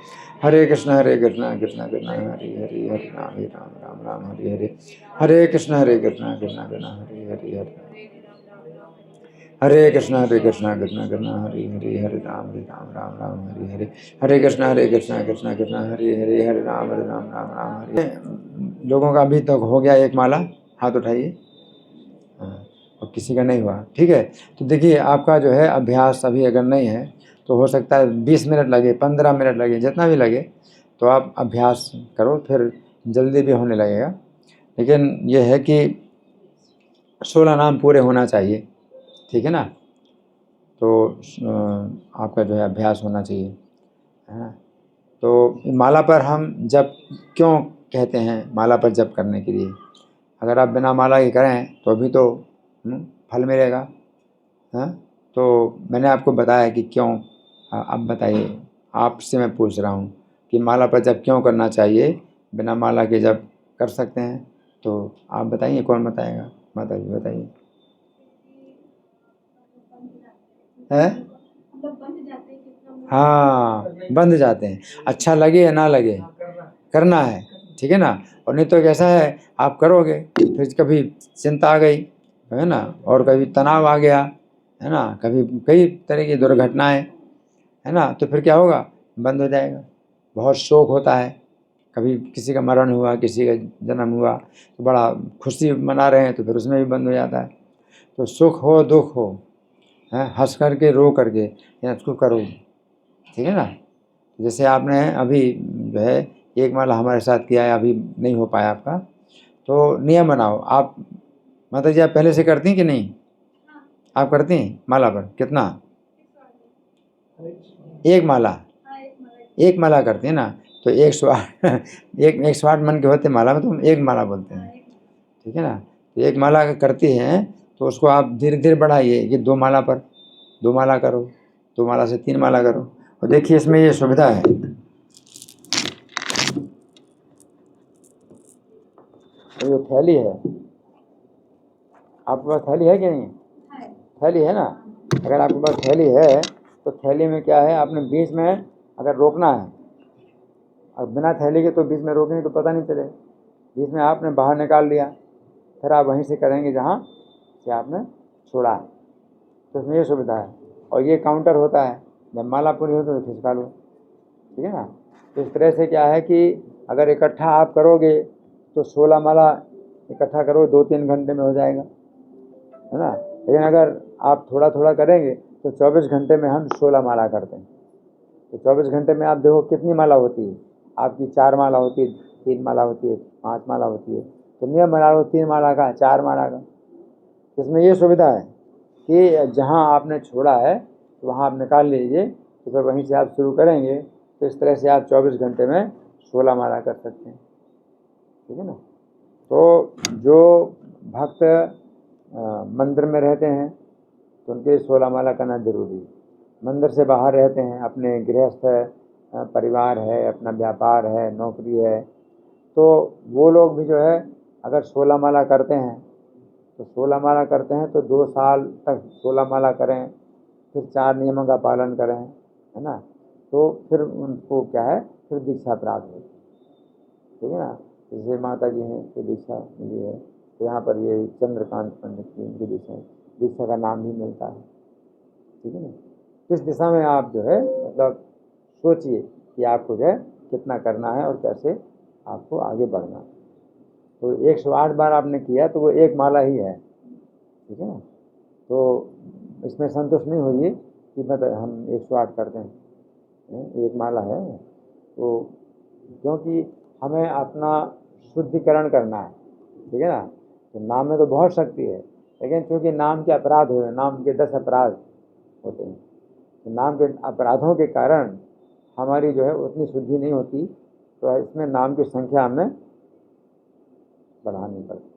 हरे कृष्ण कृष्ण कृष्ण हरे हरे, हरे राम हरे हरे, हरे कृष्ण कृष्ण कृष्ण हरे हरे, हरे कृष्ण कृष्ण हरे हरे, हरे राम हरे हरे, हरे कृष्ण कृष्ण कृष्ण हरे हरे, हरे राम हरे हरे। लोगों का अभी तक हो गया एक माला, हाथ उठाइए। हाँ, और किसी का नहीं हुआ, ठीक है। तो देखिए आपका जो है अभ्यास अभी अगर नहीं है तो हो सकता है 20 मिनट लगे, 15 मिनट लगे, जितना भी लगे, तो आप अभ्यास करो, फिर जल्दी भी होने लगेगा। लेकिन यह है कि 16 नाम पूरे होना चाहिए, ठीक है ना। तो आपका जो है अभ्यास होना चाहिए, है ना। तो माला पर हम जप क्यों कहते हैं, माला पर जप करने के लिए। अगर आप बिना माला के करें तो भी तो फल मिलेगा, हाँ। तो मैंने आपको बताया कि क्यों। अब बताइए, आपसे मैं पूछ रहा हूँ कि माला पर जप क्यों करना चाहिए, बिना माला के जप कर सकते हैं। तो आप बताइए, कौन बताएगा, माता जी बताइए। है, हाँ, बंध जाते हैं, अच्छा लगे या ना लगे करना है, ठीक है ना। और नहीं तो कैसा है, आप करोगे फिर कभी चिंता आ गई, है ना, और कभी तनाव आ गया, है ना, कभी कई तरह की दुर्घटनाएं, है ना, तो फिर क्या होगा, बंद हो जाएगा। बहुत शोक होता है, कभी किसी का मरण हुआ, किसी का जन्म हुआ, तो बड़ा खुशी मना रहे हैं, तो फिर उसमें भी बंद हो जाता है। तो सुख हो दुख हो, है, हंस करके रो करके या उसको करो, ठीक है ना। जैसे आपने अभी जो है एक माला हमारे साथ किया है, अभी नहीं हो पाया आपका, तो नियम बनाओ आप। माता जी आप पहले से करती हैं कि नहीं, आप करती हैं माला पर कितना, एक माला, एक माला करती है ना, तो 108 एक 108 मन के होते माला में, तो हम एक माला बोलते हैं, ठीक है ना। तो एक माला अगर करती हैं तो उसको आप धीरे धीरे बढ़ाइए कि 2 माला पर 2 माला करो, 2 माला से 3 माला करो। और देखिए इसमें ये सुविधा है, ये थैली है, आपके पास थैली है कि नहीं, थैली है ना। अगर आपके पास थैली है तो थैली में क्या है, आपने बीच में अगर रोकना है, और बिना थैली के तो बीच में रोकेंगे तो पता नहीं चले, बीच में आपने बाहर निकाल लिया, फिर आप वहीं से करेंगे जहाँ से आपने छोड़ा है। तो इसमें ये सुविधा है। और ये काउंटर होता है, जब माला पूरी हो तो खिसका लो, ठीक है ना। तो इस तरह से क्या है कि अगर इकट्ठा आप करोगे तो 16 माला इकट्ठा करो 2-3 घंटे में हो जाएगा, है ना। लेकिन अगर आप थोड़ा थोड़ा करेंगे तो 24 घंटे में हम 16 माला करते हैं। तो 24 घंटे में आप देखो कितनी माला होती है आपकी, 4 माला होती है, 3 माला होती है, 5 माला होती है। तो नियम बना लो 3 माला का, 4 माला का। इसमें ये सुविधा है कि जहाँ आपने छोड़ा है तो वहाँ आप निकाल लीजिए, तो फिर वहीं से आप शुरू करेंगे, तो इस तरह से आप 24 घंटे में 16 माला कर सकते हैं, ठीक है ना। तो जो भक्त मंदिर में रहते हैं तो उनके 16 माला करना जरूरी है। मंदिर से बाहर रहते हैं, अपने गृहस्थ परिवार है, अपना व्यापार है, नौकरी है, तो वो लोग भी जो है अगर 16 माला करते हैं तो 16 माला करते हैं तो 2 साल तक 16 माला करें, फिर 4 नियमों का पालन करें, है ना। तो फिर उनको क्या है, फिर दीक्षा प्राप्त होती है, ठीक है ना। जैसे माता जी हैं तो दीक्षा मिली है, तो यहाँ पर ये चंद्रकांत पंडित की इनकी दीक्षा का नाम भी मिलता है, ठीक है ना। किस दिशा में आप जो है मतलब सोचिए कि आपको जो है कितना करना है और कैसे आपको आगे बढ़ना है। तो 108 बार आपने किया तो वो एक माला ही है, ठीक है ना। तो इसमें संतुष्ट नहीं होइए कि मतलब हम 108 करते हैं, एक माला है। तो क्योंकि हमें अपना शुद्धिकरण करना है, ठीक है ना। तो नाम में तो बहुत शक्ति है, लेकिन चूंकि नाम के अपराध हो रहे हैं, नाम के 10 अपराध होते हैं, तो नाम के अपराधों के कारण हमारी जो है उतनी शुद्धि नहीं होती। तो इसमें नाम की संख्या हमें बढ़ानी पड़ती,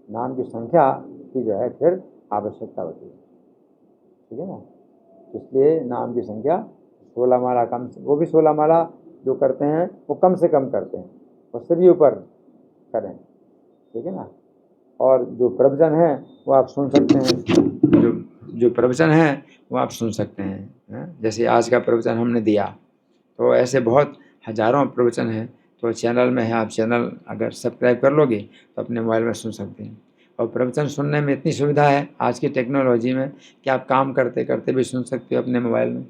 नाम की संख्या की जो है फिर आवश्यकता होती है, ठीक है ना। तो इसलिए नाम की संख्या 16 माला कम से, वो भी 16 माला जो करते हैं वो कम से कम करते हैं, उससे भी ऊपर करें, ठीक है ना। और जो प्रवचन है वो आप सुन सकते हैं, जो प्रवचन है वो आप सुन सकते हैं, जैसे आज का प्रवचन हमने दिया, तो ऐसे बहुत हजारों प्रवचन हैं। तो चैनल में है, आप चैनल अगर सब्सक्राइब कर लोगे तो अपने मोबाइल में सुन सकते हैं। और प्रवचन सुनने में इतनी सुविधा है आज की टेक्नोलॉजी में कि आप काम करते करते भी सुन सकते हो अपने मोबाइल में,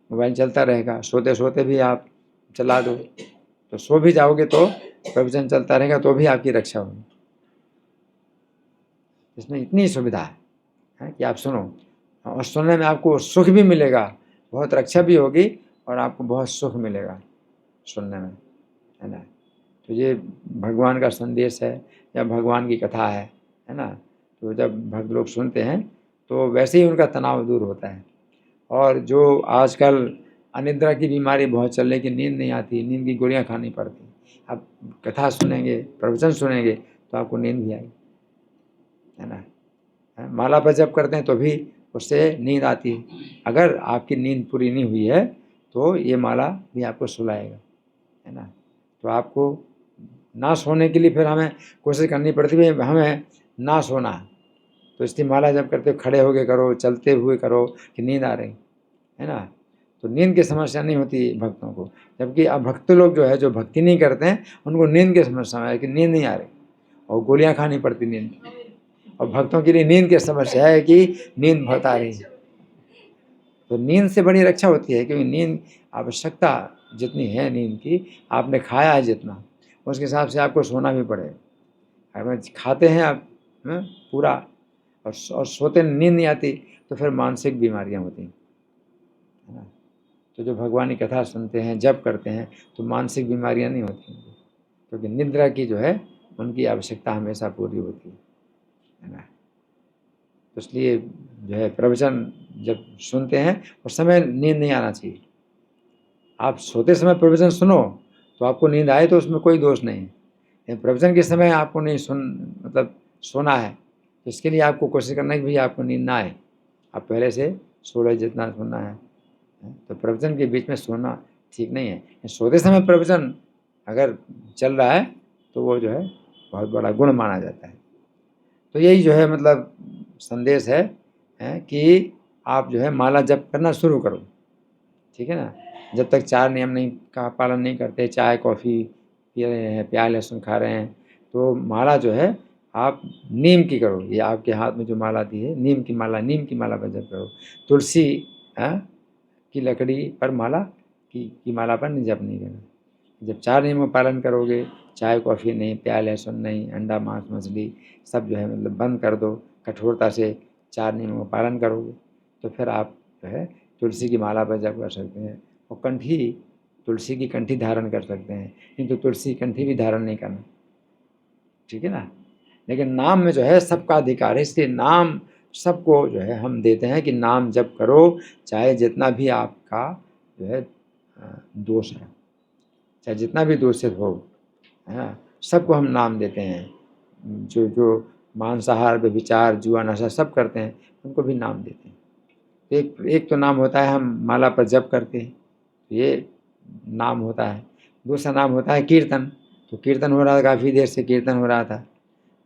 मोबाइल चलता रहेगा, सोते सोते भी आप चला दो, तो सो भी जाओगे तो प्रवचन चलता रहेगा तो भी आपकी रक्षा होगी। इसमें इतनी सुविधा है कि आप सुनो, और सुनने में आपको सुख भी मिलेगा, बहुत रक्षा भी होगी और आपको बहुत सुख मिलेगा सुनने में, है ना। तो ये भगवान का संदेश है या भगवान की कथा है ना। तो जब भक्त लोग सुनते हैं तो वैसे ही उनका तनाव दूर होता है। और जो आजकल अनिद्रा की बीमारी बहुत चल रही, कि नींद नहीं आती, नींद की गोलियां खानी पड़ती, अब कथा सुनेंगे, प्रवचन सुनेंगे तो आपको नींद भी आएगी, है ना। माला पर जप करते हैं तो भी उससे नींद आती है। अगर आपकी नींद पूरी नहीं हुई है तो ये माला भी आपको सुलाएगा, है ना। तो आपको ना सोने के लिए फिर हमें कोशिश करनी पड़ती है, हमें ना सोना है तो इसलिए माला जप करते हो खड़े होके करो, चलते हुए करो कि नींद आ रही, है ना। तो नींद की समस्या नहीं होती भक्तों को, जबकि अब भक्त लोग जो है, जो भक्ति नहीं करते हैं, उनको नींद की समस्या है कि नींद नहीं आ रही और गोलियां खानी पड़ती नींद। और भक्तों के लिए नींद की समस्या है कि नींद बहुत आ रही है। तो नींद से बड़ी रक्षा होती है, क्योंकि नींद आवश्यकता जितनी है नींद की, आपने खाया है जितना, उसके हिसाब से आपको सोना भी पड़ेगा। अगर खाते हैं आप पूरा और सोते नींद नहीं आती तो फिर मानसिक बीमारियां होती हैं, है ना। तो जो भगवान की कथा सुनते हैं, जप करते हैं, तो मानसिक बीमारियां नहीं होती, क्योंकि निद्रा की जो है उनकी आवश्यकता हमेशा पूरी होती है ना। तो इसलिए जो है प्रवचन जब सुनते हैं उस समय नींद नहीं आना चाहिए। आप सोते समय प्रवचन सुनो तो आपको नींद आए तो उसमें कोई दोष नहीं है। प्रवचन के समय आपको नहीं मतलब सोना है, तो इसके लिए आपको कोशिश करना है कि भाई आपको नींद ना आए, आप पहले से सो रहे जितना सोना है। तो प्रवचन के बीच में सोना ठीक नहीं है। सोते समय प्रवचन अगर चल रहा है तो वो जो है बहुत बड़ा गुण माना जाता है। तो यही जो है मतलब संदेश है कि आप जो है माला जप करना शुरू करो, ठीक है ना। जब तक 4 नियम नहीं का पालन नहीं करते, चाय कॉफ़ी पी रहे हैं, प्याज लहसुन खा रहे हैं, तो माला जो है आप नीम की करो। ये आपके हाथ में जो माला दी है नीम की माला पर जप करो। तुलसी की लकड़ी पर माला की माला पर जप नहीं करना। जब 4 नियमों का पालन करोगे, चाय कॉफ़ी नहीं, प्याज लहसुन नहीं, अंडा मांस मछली सब जो है मतलब बंद कर दो, कठोरता से 4 नियमों का पालन करोगे, तो फिर आप जो है तुलसी की माला पर जप कर सकते हैं। और कंठी, तुलसी की कंठी धारण कर सकते हैं, किंतु तुलसी कंठी भी धारण नहीं करना, ठीक है ना। लेकिन नाम में जो है सबका अधिकार है, इसलिए नाम सबको जो है हम देते हैं कि नाम जप करो, चाहे जितना भी आपका जो है दोष है, चाहे जितना भी दूषित हो, है ना, सबको हम नाम देते हैं। जो जो मांसाहार व्यभिचार जुआ नशा सब करते हैं उनको भी नाम देते हैं। एक तो नाम होता है हम माला पर जप करते हैं, ये नाम होता है। दूसरा नाम होता है कीर्तन, तो कीर्तन हो रहा था, काफ़ी देर से कीर्तन हो रहा था,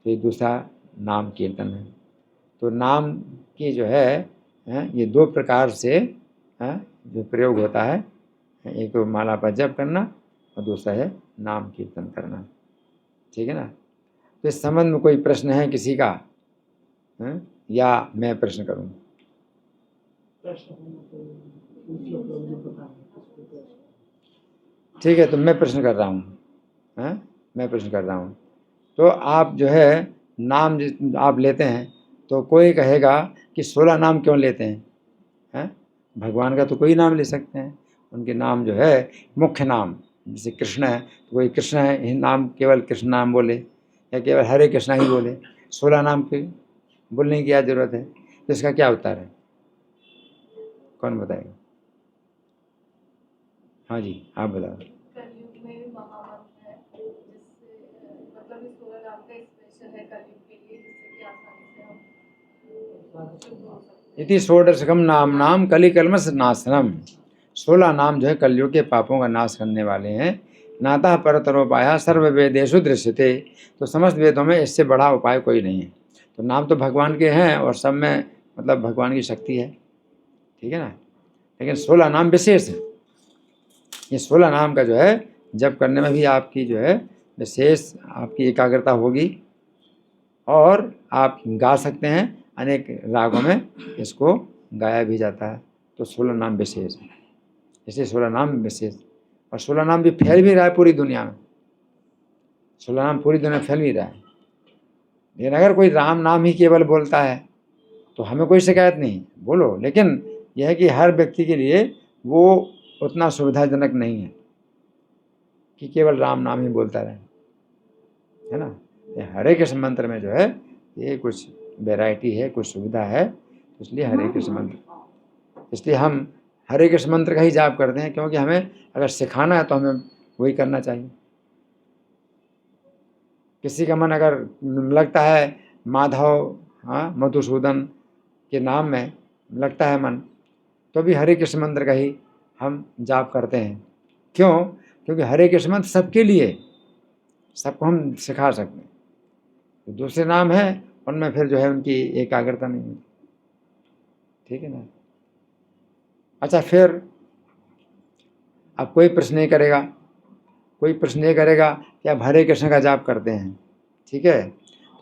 तो ये दूसरा नाम कीर्तन है। तो नाम की जो है ये 2 प्रकार से जो प्रयोग होता है, एक तो माला पर जप करना और दूसरा है नाम कीर्तन करना, ठीक है ना। तो इस संबंध में कोई प्रश्न है किसी का, या मैं प्रश्न करूं? ठीक है, तो मैं प्रश्न कर रहा हूँ, मैं प्रश्न कर रहा हूँ। तो आप जो है नाम आप लेते हैं तो कोई कहेगा कि 16 नाम क्यों लेते हैं? भगवान का तो कोई नाम ले सकते हैं, उनके नाम जो है मुख्य नाम, जैसे कृष्ण है तो कोई कृष्ण है, ये नाम केवल कृष्ण नाम बोले, या केवल हरे कृष्णा ही बोले, 16 नाम के बोलने की क्या जरूरत है? तो इसका क्या उत्तर है, कौन बताएगा? हाँ जी, आप बताओ। कलयुग में महामंत्र है, जिससे मतलब इस 16 नाम का स्पेशल है कलयुग के लिए, जिससे कि आसानी से हम शुद्ध हो सकते हैं। इति षोडशकम नाम नाम कलिकल्मष नाशनम, 16 नाम जो है कलयुग के पापों का नाश करने वाले हैं। नातः परतरोपाय सर्व वेदेषु दृश्यते, तो समस्त वेदों में इससे बड़ा उपाय कोई नहीं है। तो नाम तो भगवान के हैं और सब में मतलब भगवान की शक्ति है, ठीक है ना। लेकिन 16 नाम विशेष है, ये 16 नाम का जो है जप करने में भी आपकी जो है विशेष आपकी एकाग्रता होगी, और आप गा सकते हैं, अनेक रागों में इसको गाया भी जाता है। तो 16 नाम विशेष है, इसलिए 16 नाम विशेष, और 16 नाम भी फैल भी रहा है पूरी दुनिया में, 16 नाम पूरी दुनिया में फैल भी रहा है। लेकिन अगर कोई राम नाम ही केवल बोलता है तो हमें कोई शिकायत नहीं, बोलो, लेकिन यह है कि हर व्यक्ति के लिए वो उतना सुविधाजनक नहीं है कि केवल राम नाम ही बोलता रहे, है ना। ये हरे कृष्ण मंत्र में जो है ये कुछ वैरायटी है, कुछ सुविधा है, तो इसलिए हरे कृष्ण मंत्र, इसलिए हम हरे कृष्ण मंत्र का ही जाप करते हैं, क्योंकि हमें अगर सिखाना है तो हमें वही करना चाहिए। किसी का मन अगर लगता है माधव, हाँ, मधुसूदन के नाम में लगता है मन, तो भी हरे कृष्ण मंत्र का ही हम जाप करते हैं। क्यों? क्योंकि हरे कृष्ण मंत्र सबके लिए, सबको हम सिखा सकते हैं। तो दूसरे नाम है उनमें फिर जो है उनकी एकाग्रता नहीं होती। ठीक है ना? अच्छा, फिर अब कोई प्रश्न नहीं करेगा, कोई प्रश्न ये करेगा कि आप हरे कृष्ण का जाप करते हैं, ठीक है,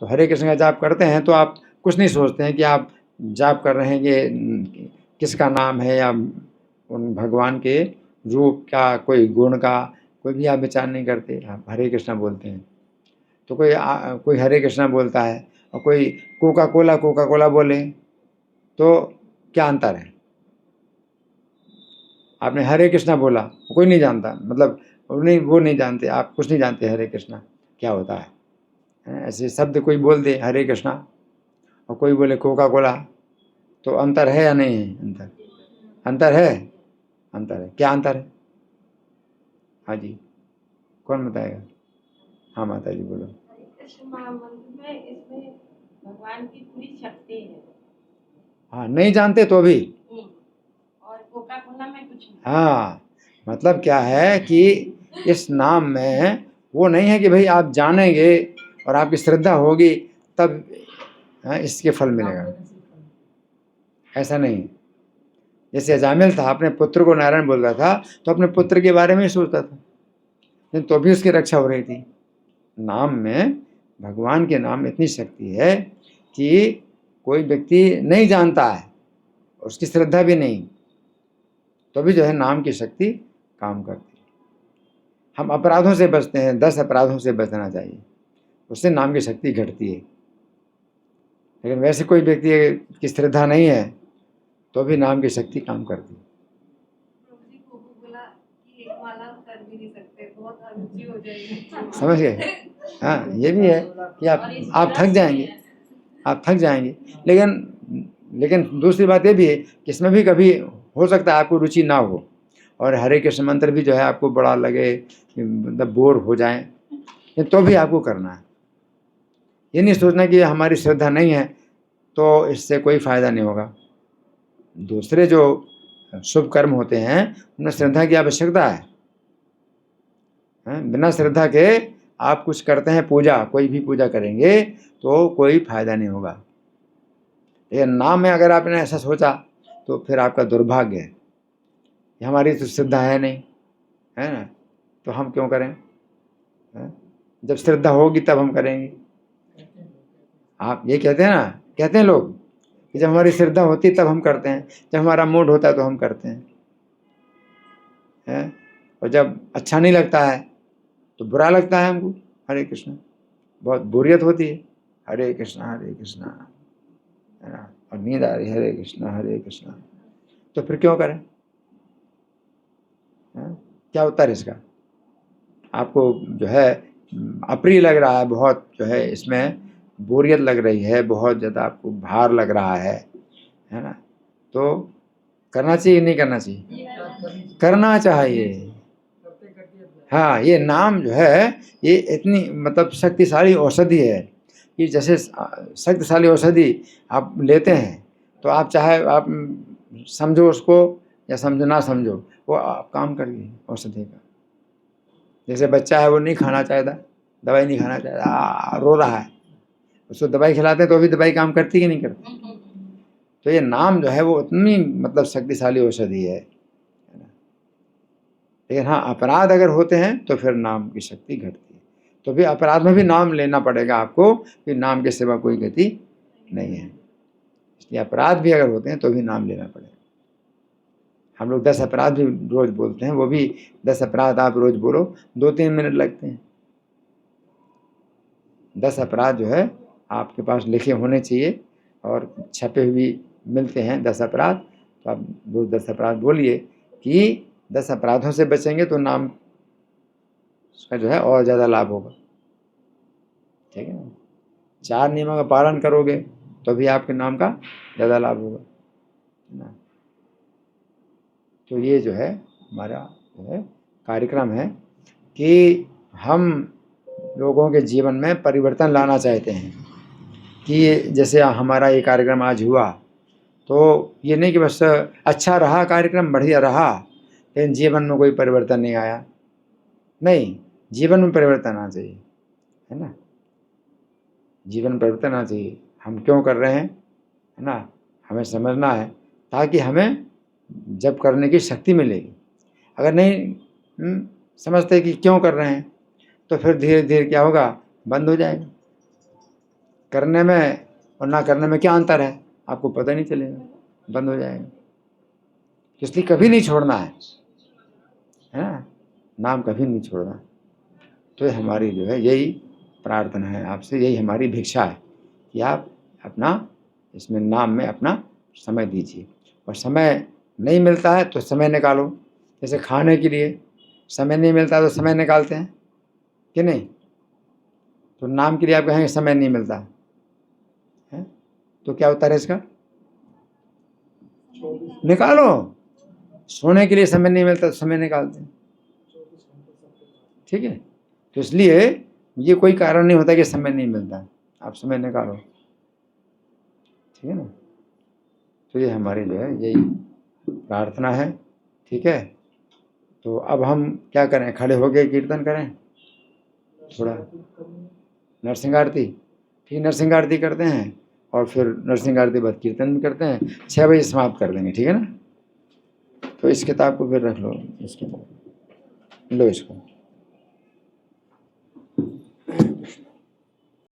तो हरे कृष्ण का जाप करते हैं तो आप कुछ नहीं सोचते हैं कि आप जाप कर रहे हैं कि किसका नाम है या उन भगवान के रूप का, कोई गुण का, कोई भी आप विचार नहीं करते, आप हरे कृष्णा बोलते हैं। तो कोई हरे कृष्णा बोलता है और कोई कोका कोला बोले, तो क्या अंतर है? आपने हरे कृष्णा बोला, कोई नहीं जानता, मतलब वो नहीं जानते, आप कुछ नहीं जानते हरे कृष्णा क्या होता है। ऐसे शब्द कोई बोल दे हरे कृष्णा और कोई बोले कोका कोला, तो अंतर है या नहीं है? अंतर है, अंतर है। क्या अंतर है? हाँ जी, कौन बताएगा? हाँ माता जी बोलो। कृष्ण महामंत्र में इसमें भगवान की पूरी शक्ति है। हाँ, नहीं जानते तो भी। और कोका कोला में कुछ नहीं। हाँ, मतलब क्या है कि इस नाम में वो नहीं है कि भाई आप जानेंगे और आपकी श्रद्धा होगी तब इसके फल मिलेगा, ऐसा नहीं। जैसे अजामिल था, अपने पुत्र को नारायण बोल रहा था तो अपने पुत्र के बारे में ही सोचता था, लेकिन तो भी उसकी रक्षा हो रही थी। नाम में, भगवान के नाम में इतनी शक्ति है कि कोई व्यक्ति नहीं जानता है, उसकी श्रद्धा भी नहीं, तो भी जो है नाम की शक्ति काम करती है। हम अपराधों से बचते हैं, 10 अपराधों से बचना चाहिए, उससे नाम की शक्ति घटती है। लेकिन वैसे कोई व्यक्ति की श्रद्धा नहीं है तो भी नाम की शक्ति काम करती है। प्रभु जी को बोला कि एक माला कर भी नहीं सकते, बहुत अरुचि हो जाएगी। समझ गए? हाँ, ये भी है कि आप थक जाएंगे, आप थक जाएंगे। लेकिन दूसरी बात ये भी है कि इसमें भी कभी हो सकता है आपको रुचि ना हो और हरे कृष्ण मंत्र भी जो है आपको बड़ा लगे, मतलब बोर हो जाए, तो भी आपको करना है। ये नहीं सोचना कि हमारी श्रद्धा नहीं है तो इससे कोई फायदा नहीं होगा। दूसरे जो शुभ कर्म होते हैं उनमें श्रद्धा की आवश्यकता है। बिना श्रद्धा के आप कुछ करते हैं, पूजा, कोई भी पूजा करेंगे तो कोई फायदा नहीं होगा। ये नाम में अगर आपने ऐसा सोचा तो फिर आपका दुर्भाग्य है, हमारी तो श्रद्धा है नहीं, है ना, तो हम क्यों करें? जब श्रद्धा होगी तब हम करेंगे। आप ये कहते हैं ना, कहते हैं लोग कि जब हमारी श्रद्धा होती है तब हम करते हैं, जब हमारा मूड होता है तो हम करते हैं, और जब अच्छा नहीं लगता है तो बुरा लगता है हमको। हरे कृष्ण, बहुत बोरियत होती है, हरे कृष्णा है ना, और नींद आ रही है हरे कृष्णा, तो फिर क्यों करें? क्या उत्तर है इसका? आपको जो है अप्रिय लग रहा है, बहुत जो है इसमें बोरियत लग रही है, बहुत ज़्यादा आपको भार लग रहा है ना, तो करना चाहिए नहीं करना चाहिए? करना चाहिए। हाँ, ये नाम जो है ये इतनी मतलब शक्तिशाली औषधि है कि जैसे शक्तिशाली औषधि आप लेते हैं तो आप चाहे आप समझो उसको या समझो ना समझो, वो आप काम करिए औषधि का। जैसे बच्चा है वो नहीं खाना चाहता, दवाई नहीं खाना चाहता, रो रहा है, उसको दवाई खिलाते हैं तो भी दवाई काम करती कि नहीं करती? तो ये नाम जो है वो उतनी मतलब शक्तिशाली औषधि है। लेकिन हाँ, अपराध अगर होते हैं तो फिर नाम की शक्ति घटती है, तो भी अपराध में भी नाम लेना पड़ेगा आपको कि नाम के सिवा कोई गति नहीं है। इसलिए अपराध भी अगर होते हैं तो भी नाम लेना पड़ेगा। हम लोग 10 अपराध भी रोज बोलते हैं, वो भी 10 अपराध आप रोज बोलो, 2-3 मिनट लगते हैं। 10 अपराध जो है आपके पास लिखे होने चाहिए और छपे हुए मिलते हैं 10 अपराध, तो आप रोज 10 अपराध बोलिए कि 10 अपराधों से बचेंगे तो नाम उसका जो है और ज़्यादा लाभ होगा। ठीक है ना? 4 नियमों का पालन करोगे तो भी आपके नाम का ज़्यादा लाभ होगा, है ना। तो ये जो है हमारा जो है कार्यक्रम है कि हम लोगों के जीवन में परिवर्तन लाना चाहते हैं कि जैसे हमारा ये कार्यक्रम आज हुआ, तो ये नहीं कि बस अच्छा रहा कार्यक्रम, बढ़िया रहा, लेकिन जीवन में कोई परिवर्तन नहीं आया। नहीं, जीवन में परिवर्तन आना चाहिए, है ना। जीवन में परिवर्तन आना चाहिए। हम क्यों कर रहे हैं, है ना, हमें समझना है, ताकि हमें जब करने की शक्ति मिलेगी। अगर नहीं समझते कि क्यों कर रहे हैं, तो फिर धीरे धीरे क्या होगा, बंद हो जाएगा। करने में और ना करने में क्या अंतर है, आपको पता नहीं चलेगा, बंद हो जाएगा। इसलिए कभी नहीं छोड़ना है ना, नाम कभी नहीं छोड़ना। तो हमारी जो है यही प्रार्थना है आपसे, यही हमारी भिक्षा है कि आप अपना इसमें नाम में अपना समय दीजिए। और समय नहीं मिलता है तो समय निकालो। जैसे खाने के लिए समय नहीं मिलता तो समय निकालते हैं कि नहीं, तो नाम के लिए आप कहेंगे समय नहीं मिलता है, तो क्या उत्तर है इसका, निकालो। सोने के लिए समय नहीं मिलता तो समय निकालते हैं, ठीक है। तो इसलिए ये कोई कारण नहीं होता कि समय नहीं मिलता, आप समय निकालो, ठीक है ना। तो ये हमारी जो है यही प्रार्थना है, ठीक है। तो अब हम क्या करें, खड़े होके कीर्तन करें, थोड़ा नरसिंह आरती, ठीक, नरसिंह आरती करते हैं और फिर नरसिंह आरती बाद कीर्तन भी करते हैं। 6 बजे समाप्त कर देंगे, ठीक है ना। तो इस किताब को फिर रख लो, इसको लो, इसको